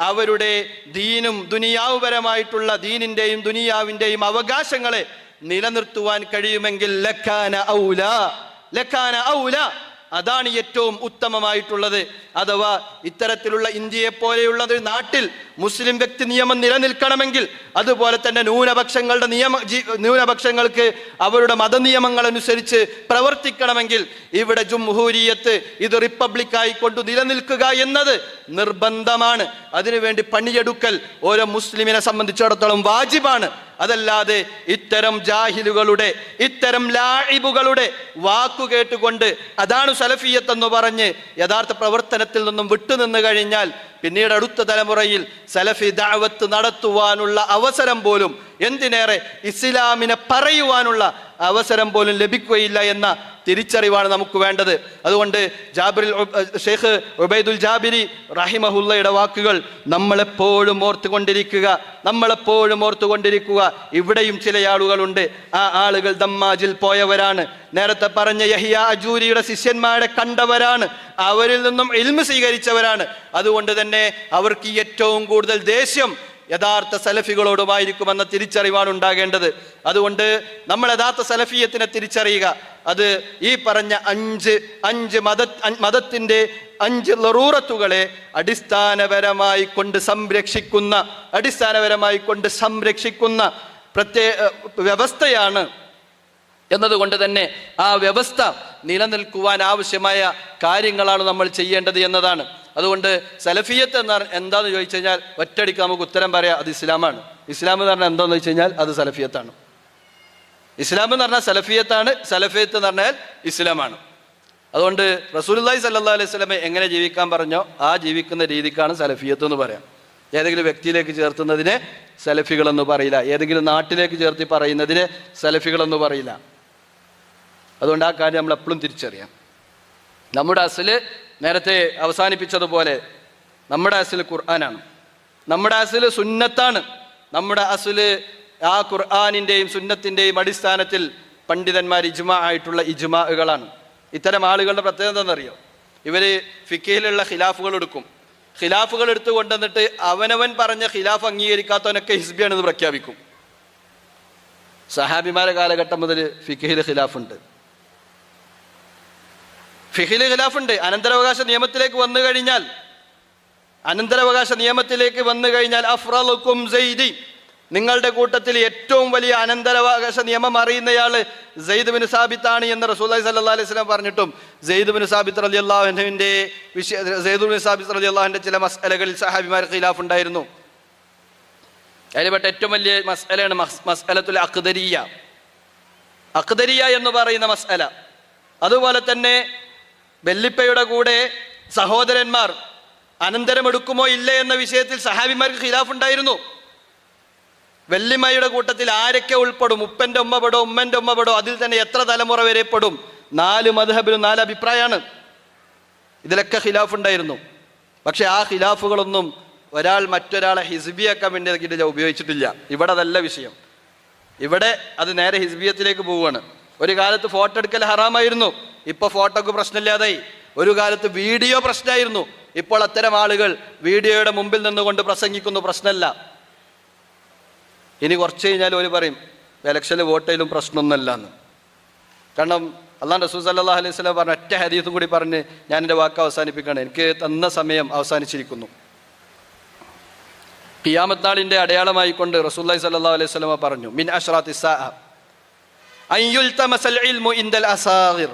[SPEAKER 1] അവരുടെ ദീനും ദുനിയാവുപരമായിട്ടുള്ള ദീനിന്റെയും ദുനിയാവിന്റെയും അവകാശങ്ങളെ നിലനിർത്തുവാൻ കഴിയുമെങ്കിൽ ലക്കാന ഔല, അതാണ് ഏറ്റവും ഉത്തമമായിട്ടുള്ളത്. അഥവാ ഇത്തരത്തിലുള്ള ഇന്ത്യയെ പോലെയുള്ള ഒരു നാട്ടിൽ മുസ്ലിം വ്യക്തി നിയമം നിലനിൽക്കണമെങ്കിൽ, അതുപോലെ തന്നെ ന്യൂനപക്ഷങ്ങൾക്ക് അവരുടെ മതനിയമങ്ങൾ അനുസരിച്ച് പ്രവർത്തിക്കണമെങ്കിൽ ഇവിടെ ജംഹൂരിയത്ത് ഇത് റിപ്പബ്ലിക്കായി കൊണ്ട് നിലനിൽക്കുക എന്നത് നിർബന്ധമാണ്. അതിനുവേണ്ടി പണിയെടുക്കൽ ഓരോ മുസ്ലിമിനെ സംബന്ധിച്ചിടത്തോളം വാജിബാണ്. അതല്ലാതെ ഇത്തരം ജാഹിലുകളുടെ ഇത്തരം ലാഇബുകളുടെ വാക്കുകേട്ടുകൊണ്ട് അതാണ് സലഫിയത്ത് എന്ന് പറഞ്ഞ് യഥാർത്ഥ പ്രവർത്തനത്തിൽ നിന്നും വിട്ടുനിന്ന് കഴിഞ്ഞാൽ പിന്നീട് അടുത്ത തലമുറയിൽ സലഫി ദഅവത്ത് നടത്തുവാനുള്ള അവസരം പോലും, എന്തിനേറെ ഇസ്ലാമിനെ പറയുവാനുള്ള അവസരം പോലും ലഭിക്കുകയില്ല എന്ന തിരിച്ചറിവാണ് നമുക്ക് വേണ്ടത്. അതുകൊണ്ട് ഷെയ്ഖ് ഉബൈദുൽ ജാബിരി റഹിമഹുല്ലയുടെ വാക്കുകൾ നമ്മളെപ്പോഴും ഓർത്തുകൊണ്ടിരിക്കുക. ഇവിടെയും ചില ആളുകളുണ്ട്, ആ ആളുകൾ ദമ്മാജിൽ പോയവരാണ്. നേരത്തെ പറഞ്ഞ യഹ്യ അജൂരിയുടെ ശിഷ്യന്മാരെ കണ്ടവരാണ്, അവരിൽ നിന്നും ഇൽമ് സ്വീകരിച്ചവരാണ്. അതുകൊണ്ട് തന്നെ അവർക്ക് ഏറ്റവും കൂടുതൽ ദേഷ്യം യഥാർത്ഥ സലഫികളോടുമായിരിക്കുമെന്ന തിരിച്ചറിവാണ് ഉണ്ടാകേണ്ടത്. അതുകൊണ്ട് നമ്മൾ യഥാർത്ഥ സലഫിയത്തിനെ തിരിച്ചറിയുക. അത് ഈ പറഞ്ഞ മതത്തിന്റെ 5 ലറൂറത്തുകളെ അടിസ്ഥാനപരമായി കൊണ്ട് സംരക്ഷിക്കുന്ന പ്രത്യേക വ്യവസ്ഥയാണ് എന്നതുകൊണ്ട് തന്നെ ആ വ്യവസ്ഥ നിലനിൽക്കുവാൻ ആവശ്യമായ കാര്യങ്ങളാണ് നമ്മൾ ചെയ്യേണ്ടത് എന്നതാണ്. അതുകൊണ്ട് സലഫിയത്ത് എന്താണെന്ന് ചോദിച്ചു കഴിഞ്ഞാൽ ഒറ്റയടിക്ക് നമുക്ക് ഉത്തരം പറയാം, അത് ഇസ്ലാമാണ്. ഇസ്ലാം എന്ന് പറഞ്ഞാൽ എന്താണെന്ന് വെച്ച് കഴിഞ്ഞാൽ അത് സലഫിയത്താണ്. ഇസ്ലാം എന്ന് പറഞ്ഞാൽ സലഫിയത്താണ്, സലഫിയത്ത് എന്ന് പറഞ്ഞാൽ ഇസ്ലാമാണ്. അതുകൊണ്ട് റസൂലുള്ളാഹി സ്വല്ലല്ലാഹു അലൈഹി വസല്ലം എങ്ങനെ ജീവിക്കാൻ പറഞ്ഞോ ആ ജീവിക്കുന്ന രീതിക്കാണ് സലഫിയത്ത് എന്ന് പറയാം. ഏതെങ്കിലും വ്യക്തിയിലേക്ക് ചേർത്തുന്നതിനെ സലഫികളെന്ന് പറയില്ല, ഏതെങ്കിലും നാട്ടിലേക്ക് ചേർത്തി പറയുന്നതിനെ സലഫികളെന്ന് പറയില്ല. അതുകൊണ്ട് ആ കാര്യം നമ്മൾ എപ്പോഴും തിരിച്ചറിയാം. നമ്മുടെ അസ്ല് നേരത്തെ അവസാനിപ്പിച്ചതുപോലെ നമ്മുടെ അസ്ല് ഖുർആനാണ്, നമ്മുടെ അസ്ല് സുന്നത്താണ്. നമ്മുടെ അസ്ല് ആ ഖുർആനിൻ്റെയും സുന്നത്തിൻ്റെയും അടിസ്ഥാനത്തിൽ പണ്ഡിതന്മാർ ഇജ്മാ ആയിട്ടുള്ള ഇജ്മാകളാണ്. ഇത്തരം ആളുകളുടെ പ്രത്യേകത എന്താണെന്നറിയോ? ഇവർ ഫിഖിലുള്ള ഖിലാഫുകൾ എടുക്കും. ഖിലാഫുകൾ എടുത്തു കൊണ്ടുവന്നിട്ട് അവനവൻ പറഞ്ഞ ഖിലാഫ് അംഗീകരിക്കാത്തവനൊക്കെ ഹിസ്ബിയാണെന്ന് പ്രഖ്യാപിക്കും. സഹാബിമാരെ കാലഘട്ടം മുതൽ ഫിഖിൽ ഖിലാഫുണ്ട്. അനന്തരാവകാശ നിയമത്തിലേക്ക് വന്നു കഴിഞ്ഞാൽ അഫ്റലുക്കും സൈദി, നിങ്ങളുടെ കൂട്ടത്തിൽ ഏറ്റവും വലിയ അനന്തരാവകാശ നിയമം അറിയുന്നയാള് സെയ്ദ് ബിൻ സാബിത്ത് ആണ് എന്ന് റസൂലുള്ളാഹി സ്വല്ലല്ലാഹു അലൈഹി വസല്ലം പറഞ്ഞിട്ടും സെയ്ദ് ബിൻ സാബിത്ത് റളിയല്ലാഹു അൻഹുവിന്റെ ചില മസ്അലകളിൽ സഹാബിമാർ ഖിലാഫ് ഉണ്ടായിരുന്നു. അതിൽപ്പെട്ട ഏറ്റവും വലിയ മസ്അലയാണ് മസ്അലത്തുൽ അഖ്ദരിയ എന്ന് പറയുന്ന മസ്അല. അതുപോലെ തന്നെ വെല്ലിപ്പയുടെ കൂടെ സഹോദരന്മാർ അനന്തരമെടുക്കുമോ ഇല്ലേ എന്ന വിഷയത്തിൽ സഹാബിമാർക്ക് ഖിലാഫ് ഉണ്ടായിരുന്നു. വെല്ലിമ്മയുടെ കൂട്ടത്തിൽ ആരൊക്കെ ഉൾപ്പെടും? ഉപ്പൻ്റെ ഉമ്മ പെടോ, ഉമ്മൻ്റെ ഉമ്മ പെടോ, അതിൽ തന്നെ എത്ര തലമുറ വരെ പെടും? 4 മദ്ഹബിലും 4 അഭിപ്രായമാണ്. ഇതിലൊക്കെ ഖിലാഫ് ഉണ്ടായിരുന്നു. പക്ഷെ ആ ഖിലാഫുകളൊന്നും ഒരാൾ മറ്റൊരാളെ ഹിസ്ബിയാക്കാൻ വേണ്ടി ഉപയോഗിച്ചിട്ടില്ല. ഇവിടെ അതല്ല വിഷയം. ഇവിടെ അത് നേരെ ഹിസ്ബിയത്തിലേക്ക് പോവുകയാണ്. ഒരു കാലത്ത് ഫോട്ടോ എടുക്കൽ ഹറാമായിരുന്നു, ഇപ്പോൾ ഫോട്ടോക്ക് പ്രശ്നമില്ലാതായി. ഒരു കാലത്ത് വീഡിയോ പ്രശ്നമായിരുന്നു, ഇപ്പോൾ അത്തരം ആളുകൾ വീഡിയോയുടെ മുമ്പിൽ നിന്നുകൊണ്ട് പ്രസംഗിക്കുന്നു, പ്രശ്നമല്ല. ഇനി കുറച്ച് കഴിഞ്ഞാൽ ഒരു പറയും ഇലക്ഷനിൽ വോട്ട് ചെയ്യലും പ്രശ്നമൊന്നുമല്ല എന്ന്. കാരണം അല്ലാഹു റസൂൽ സല്ലല്ലാഹു അലൈഹി വസല്ലം പറഞ്ഞ ഒറ്റ ഹദീസും കൂടി പറഞ്ഞ് ഞാൻ എൻ്റെ വാക്ക് അവസാനിപ്പിക്കുകയാണ്. എനിക്ക് തന്ന സമയം അവസാനിച്ചിരിക്കുന്നു. ഖിയാമത്ത് നാളിൻ്റെ അടയാളമായിക്കൊണ്ട് റസൂലുള്ളാഹി സ്വല്ലല്ലാഹു അലൈഹി വസല്ലം പറഞ്ഞു, മിൻ അശ്റാത്തി സാഅ അൻ യുൽതമസൽ ഇൽമു ഇൻദൽ അസാഗിർ.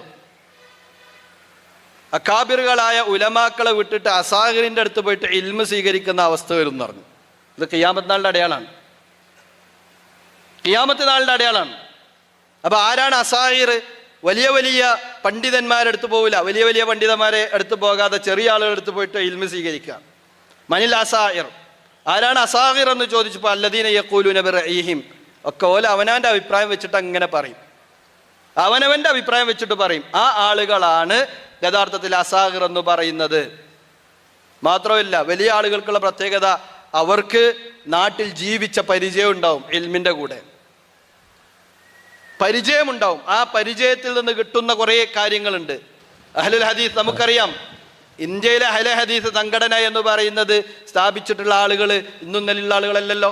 [SPEAKER 1] അക്കാബിറുകളായ ഉലമാക്കളെ വിട്ടിട്ട് അസാഗിറിൻ്റെ അടുത്ത് പോയിട്ട് ഇൽമു സ്വീകരിക്കുന്ന അവസ്ഥ വരും എന്ന് പറഞ്ഞു. ഇത് ഖിയാമത്ത് നാളിൻ്റെ അടയാളമാണ്. ഖിയാമത്ത് നാളിൻ്റെ അടയാളമാണ്. അപ്പോൾ ആരാണ് അസാഗിർ? വലിയ വലിയ പണ്ഡിതന്മാരെടുത്ത് പോവില്ല, വലിയ വലിയ പണ്ഡിതന്മാരെ അടുത്ത് പോകാതെ ചെറിയ ആളുകളുടെ അടുത്ത് പോയിട്ട് ഇൽമു സ്വീകരിക്കുക. മനിൽ അസാഗിർ, ആരാണ് അസാഗിർ എന്ന് ചോദിച്ചപ്പോൾ അല്ലദീന യഖൂലൂന ബിറഈഹിം, ഒക്കെ ഓല അവനവൻ്റെ അഭിപ്രായം വെച്ചിട്ട് അങ്ങനെ പറയും, അവനവൻ്റെ അഭിപ്രായം വെച്ചിട്ട് പറയും. ആ ആളുകളാണ് യഥാർത്ഥത്തിൽ അസാഗിർ എന്ന് പറയുന്നത്. മാത്രമല്ല വലിയ ആളുകൾക്കുള്ള പ്രത്യേകത, അവർക്ക് നാട്ടിൽ ജീവിച്ച പരിചയം ഉണ്ടാവും, ഇൽമിൻ്റെ കൂടെ പരിചയമുണ്ടാവും. ആ പരിചയത്തിൽ നിന്ന് കിട്ടുന്ന കുറേ കാര്യങ്ങളുണ്ട്. അഹ്ലുൽ ഹദീസ് നമുക്കറിയാം, ഇന്ത്യയിലെ അഹ്ലുൽ ഹദീസ് സംഘടന എന്ന് പറയുന്നത് സ്ഥാപിച്ചിട്ടുള്ള ആളുകൾ ഇന്നും നിലുള്ള ആളുകളല്ലല്ലോ.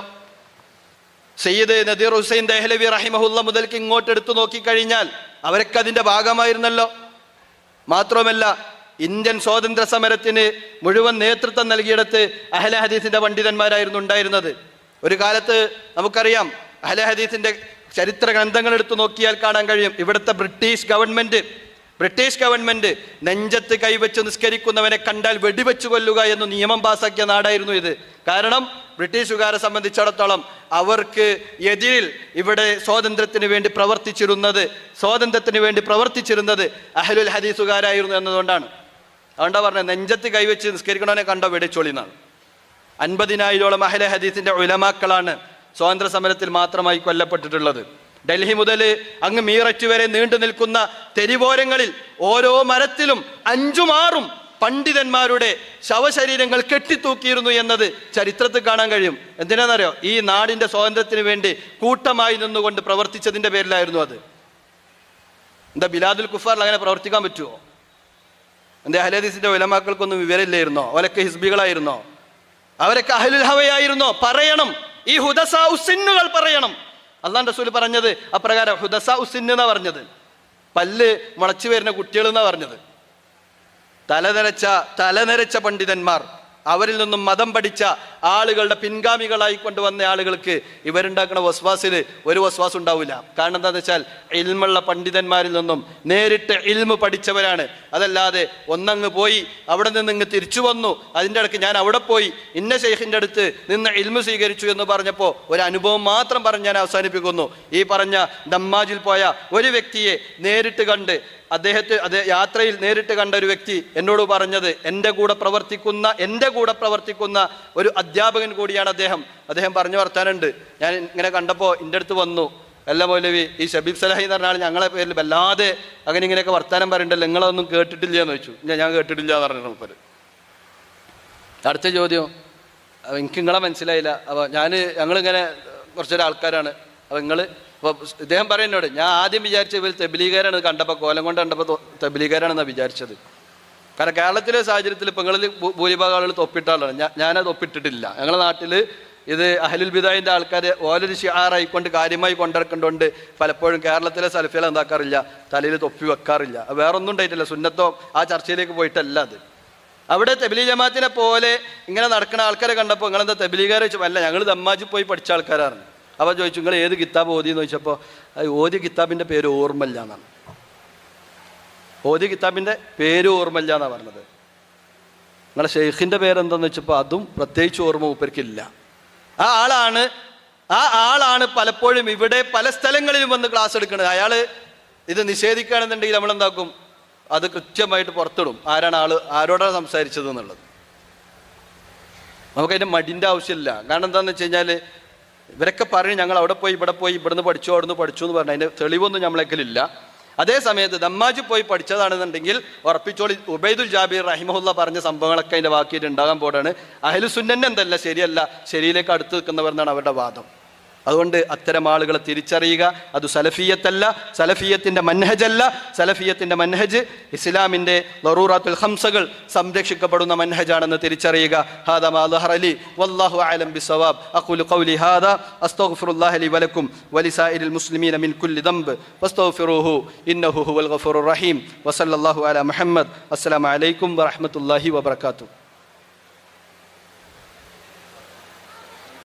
[SPEAKER 1] സയ്യിദ് നദീർ ഹുസൈൻ ദഹ്ലവി റഹിമഹുല്ല മുതൽക്ക് ഇങ്ങോട്ട് എടുത്തു നോക്കിക്കഴിഞ്ഞാൽ അവരൊക്കെ അതിൻ്റെ ഭാഗമായിരുന്നല്ലോ. മാത്രമല്ല ഇന്ത്യൻ സ്വാതന്ത്ര്യ സമരത്തിന് മുഴുവൻ നേതൃത്വം നൽകിയിടത്ത് അഹ്ലെ ഹദീസിൻ്റെ പണ്ഡിതന്മാരായിരുന്നു ഉണ്ടായിരുന്നത്. ഒരു കാലത്ത് നമുക്കറിയാം അഹ്ലെ ഹദീസിൻ്റെ ചരിത്ര ഗ്രന്ഥങ്ങൾ എടുത്തു നോക്കിയാൽ കാണാൻ കഴിയും, ഇവിടുത്തെ ബ്രിട്ടീഷ് ഗവൺമെന്റ് നെഞ്ചത്ത് കൈവച്ച് നിസ്കരിക്കുന്നവനെ കണ്ടാൽ വെടിവെച്ചു കൊല്ലുക എന്ന് നിയമം പാസാക്കിയ നാടായിരുന്നു ഇത്. കാരണം ബ്രിട്ടീഷുകാരെ സംബന്ധിച്ചിടത്തോളം അവർക്ക് എതിരിൽ ഇവിടെ സ്വാതന്ത്ര്യത്തിന് വേണ്ടി പ്രവർത്തിച്ചിരുന്നത് അഹ്ലുൽ ഹദീസുകാരായിരുന്നു എന്നതുകൊണ്ടാണ്. അതുകൊണ്ടാണ് പറഞ്ഞത് നെഞ്ചത്ത് കൈവച്ച് നിസ്കരിക്കണവനെ കണ്ടോ വെടിച്ചോളിന്നാണ്. 50,000-ഓളം അഹ്ലെ ഹദീസിന്റെ ഉലമാക്കളാണ് സ്വാതന്ത്ര്യ സമരത്തിൽ മാത്രമായി കൊല്ലപ്പെട്ടിട്ടുള്ളത്. ഡൽഹി മുതൽ അങ്ങ് മീററ്റ് വരെ നീണ്ടു നിൽക്കുന്ന തെരുവോരങ്ങളിൽ ഓരോ മരത്തിലും 5-6 പണ്ഡിതന്മാരുടെ ശവശരീരങ്ങൾ കെട്ടിത്തൂക്കിയിരുന്നു എന്നത് ചരിത്രത്തിൽ കാണാൻ കഴിയും. എന്തിനാണെന്നറിയോ? ഈ നാടിൻ്റെ സ്വാതന്ത്ര്യത്തിന് വേണ്ടി കൂട്ടമായി നിന്നുകൊണ്ട് പ്രവർത്തിച്ചതിൻ്റെ പേരിലായിരുന്നു അത്. എന്താ ബിലാദുൽ കുഫാറിൽ അങ്ങനെ പ്രവർത്തിക്കാൻ പറ്റുമോ? എന്താ അഹ്ലെ ഹദീസിന്റെ ഉലമാക്കൾക്കൊന്നും വിവരമില്ലായിരുന്നോ? അവരൊക്കെ ഹിസ്ബികളായിരുന്നോ? അവരൊക്കെ അഹ്ലുൽ ഹവയായിരുന്നോ? പറയണം, ഈ ഹുദസാ ഉസ്സിന്നുകൾ പറയണം. അല്ലാഹു റസൂൽ പറഞ്ഞത് അപ്രകാരം ഹുദസാ ഉസ്സിന്ന് എന്നാ പറഞ്ഞത്. പല്ല് മുളച്ചു വരുന്ന കുട്ടികൾ എന്നാ പറഞ്ഞത്. തലനരച്ച പണ്ഡിതന്മാർ, അവരിൽ നിന്നും മതം പഠിച്ച ആളുകളുടെ പിൻഗാമികളായി കൊണ്ടുവന്ന ആളുകൾക്ക് ഇവരുണ്ടാക്കുന്ന വസ്വാസിൽ ഒരു വസ്വാസ് ഉണ്ടാവില്ല. കാരണം എന്താണെന്ന് വെച്ചാൽ ഇൽമുള്ള പണ്ഡിതന്മാരിൽ നിന്നും നേരിട്ട് ഇൽമു പഠിച്ചവരാണ്. അതല്ലാതെ ഒന്നങ്ങ് പോയി അവിടെ നിന്ന് ഇങ്ങ് തിരിച്ചു വന്നു, അതിൻ്റെ ഇടയ്ക്ക് ഞാൻ അവിടെ പോയി ഇന്ന ശൈഖിൻ്റെ അടുത്ത് നിന്ന് ഇൽമു സ്വീകരിച്ചു എന്ന് പറഞ്ഞപ്പോൾ ഒരു അനുഭവം മാത്രം പറഞ്ഞ് ഞാൻ അവസാനിപ്പിക്കുന്നു. ഈ പറഞ്ഞ ദമ്മാജിൽ പോയ ഒരു വ്യക്തിയെ നേരിട്ട് കണ്ട് യാത്രയിൽ നേരിട്ട് കണ്ട ഒരു വ്യക്തി എന്നോട് പറഞ്ഞത്, എൻ്റെ കൂടെ പ്രവർത്തിക്കുന്ന ഒരു അധ്യാപകൻ കൂടിയാണ് അദ്ദേഹം പറഞ്ഞു വർത്താനുണ്ട്. ഞാൻ ഇങ്ങനെ കണ്ടപ്പോൾ എൻ്റെ അടുത്ത് വന്നു, അല്ല മൗലവി, ഈ ഷബീബ് സലാഹി എന്ന് പറഞ്ഞാൽ ഞങ്ങളെ പേരിൽ വല്ലാതെ അങ്ങനെ ഇങ്ങനെയൊക്കെ വർത്താനം പറയണ്ടല്ലോ, നിങ്ങളതൊന്നും കേട്ടിട്ടില്ല എന്ന് ചോദിച്ചു. ഞാൻ കേട്ടിട്ടില്ല എന്ന് പറഞ്ഞു മൂപ്പര്. അടുത്ത ചോദ്യം, എനിക്ക് നിങ്ങളെ മനസ്സിലായില്ല. അപ്പോൾ ഞങ്ങളിങ്ങനെ കുറച്ചൊരാൾക്കാരാണ്. അപ്പോൾ അപ്പോൾ ഇദ്ദേഹം പറയുന്നോട്, ഞാൻ ആദ്യം വിചാരിച്ച ഇവർ തബ്ലീഗാരാണ്, കണ്ടപ്പോൾ കോലം കൊണ്ട് കണ്ടപ്പോൾ തബ്ലീഗാരാണെന്നാണ് വിചാരിച്ചത്. കാരണം കേരളത്തിലെ സാഹചര്യത്തിൽ ഇപ്പോൾ നിങ്ങളിൽ ഭൂരിഭാഗം ആളുകൾ തൊപ്പിട്ട ആളാണ്. ഞാനത് ഒപ്പിട്ടിട്ടില്ല. ഞങ്ങളുടെ നാട്ടിൽ ഇത് അഹ്ലുൽ ബിദഅന്റെ ആൾക്കാർ ഓലൊരു ഷിആറായിക്കൊണ്ട് കാര്യമായി കൊണ്ടിറക്കേണ്ടതുകൊണ്ട് പലപ്പോഴും കേരളത്തിലെ സലഫികൾ എന്താക്കാറില്ല, തലയിൽ തൊപ്പി വെക്കാറില്ല. വേറൊന്നും ഉണ്ടായിട്ടില്ല, സുന്നത്തോ ആ ചർച്ചയിലേക്ക് പോയിട്ടല്ല അത്. അവിടെ തബ്ലീഗ് ജമാഅത്തിനെ പോലെ ഇങ്ങനെ നടക്കുന്ന ആൾക്കാരെ കണ്ടപ്പോൾ നിങ്ങളെന്താ തബ്ലീഗാരെ ചോദിച്ചപ്പോൾ അല്ല, ഞങ്ങൾ ദമ്മാജി പോയി പഠിച്ച ആൾക്കാരാണ്. അപ്പോൾ ചോദിച്ചു, നിങ്ങൾ ഏത് കിതാബ് ഓതിയെന്ന് ചോദിച്ചപ്പോൾ ഓതിയ കിതാബിൻ്റെ പേര് ഓർമ്മയില്ല എന്നാണ്. ഓതിയ കിതാബിൻ്റെ പേര് ഓർമ്മയില്ല എന്നാണ് പറഞ്ഞത്. നിങ്ങളെ ഷെയ്ഖിൻ്റെ പേരെന്താന്ന് വെച്ചപ്പോൾ അതും പ്രത്യേകിച്ച് ഓർമ്മ മൂപ്പർക്കില്ല. ആ ആളാണ് പലപ്പോഴും ഇവിടെ പല സ്ഥലങ്ങളിലും വന്ന് ക്ലാസ് എടുക്കുന്നത്. അയാൾ ഇത് നിഷേധിക്കുകയാണെന്നുണ്ടെങ്കിൽ നമ്മളെന്താക്കും, അത് കൃത്യമായിട്ട് പുറത്തിടും, ആരാണ് ആരോടാണ് സംസാരിച്ചത് എന്നുള്ളത്. നമുക്കതിൻ്റെ മടിൻ്റെ ആവശ്യമില്ല. കാരണം എന്താണെന്ന് വെച്ച് കഴിഞ്ഞാൽ ഇവരൊക്കെ പറയും ഞങ്ങൾ അവിടെ പോയി ഇവിടെ പോയി ഇവിടുന്ന് പഠിച്ചു അവിടുന്ന് പഠിച്ചു എന്ന് പറഞ്ഞാൽ അതിൻ്റെ തെളിവൊന്നും നമ്മളെക്കലില്ല. അതേ സമയത്ത് ദമ്മാജ് പോയി പഠിച്ചതാണെന്നുണ്ടെങ്കിൽ ഉറപ്പിച്ചോളി ഉബൈദുൽ ജാബിർ റഹിമഹുല്ല പറഞ്ഞ സംഭവങ്ങളൊക്കെ അതിൻ്റെ വാക്കിയിട്ട് ഉണ്ടാകാൻ പോടാണ്. അഹ്ലുസുന്നന്നെ എന്തല്ല ശരിയല്ല, ശരിയിലേക്ക് അടുത്ത് നിൽക്കുന്നവരെന്നാണ് അവരുടെ വാദം. അതുകൊണ്ട് അത്തരം ആളുകളെ തിരിച്ചറിയുക. അത് സലഫിയത്തല്ല, സലഫിയത്തിൻ്റെ മൻഹജല്ല. സലഫിയത്തിൻ്റെ മൻഹജ് ഇസ്ലാമിൻ്റെ ദറൂറാത്തുൽ ഖംസകൾ സംരക്ഷിക്കപ്പെടുന്ന മൻഹജാണെന്ന് തിരിച്ചറിയുക. ഹാദാ മാ ളഹറ ലി വല്ലാഹു അഅലം ബിസ്സവാബ്. അഖൂലു ഖൗലി ഹാദാ അസ്തഗ്ഫിറുല്ലാഹ ലി വലക്കും വലിസായിരിൽ മുസ്ലിമീന മിൻ കുല്ലി ദംബ് ഫസ്തഗ്ഫിറൂഹു ഇന്നഹു ഹുവൽ ഗഫൂറുർ റഹീം. വസല്ലല്ലാഹു അലാ മുഹമ്മദ്. അസ്സലാമു അലൈക്കും വറഹ്മത്തുള്ളാഹി വബറകാതുഹു.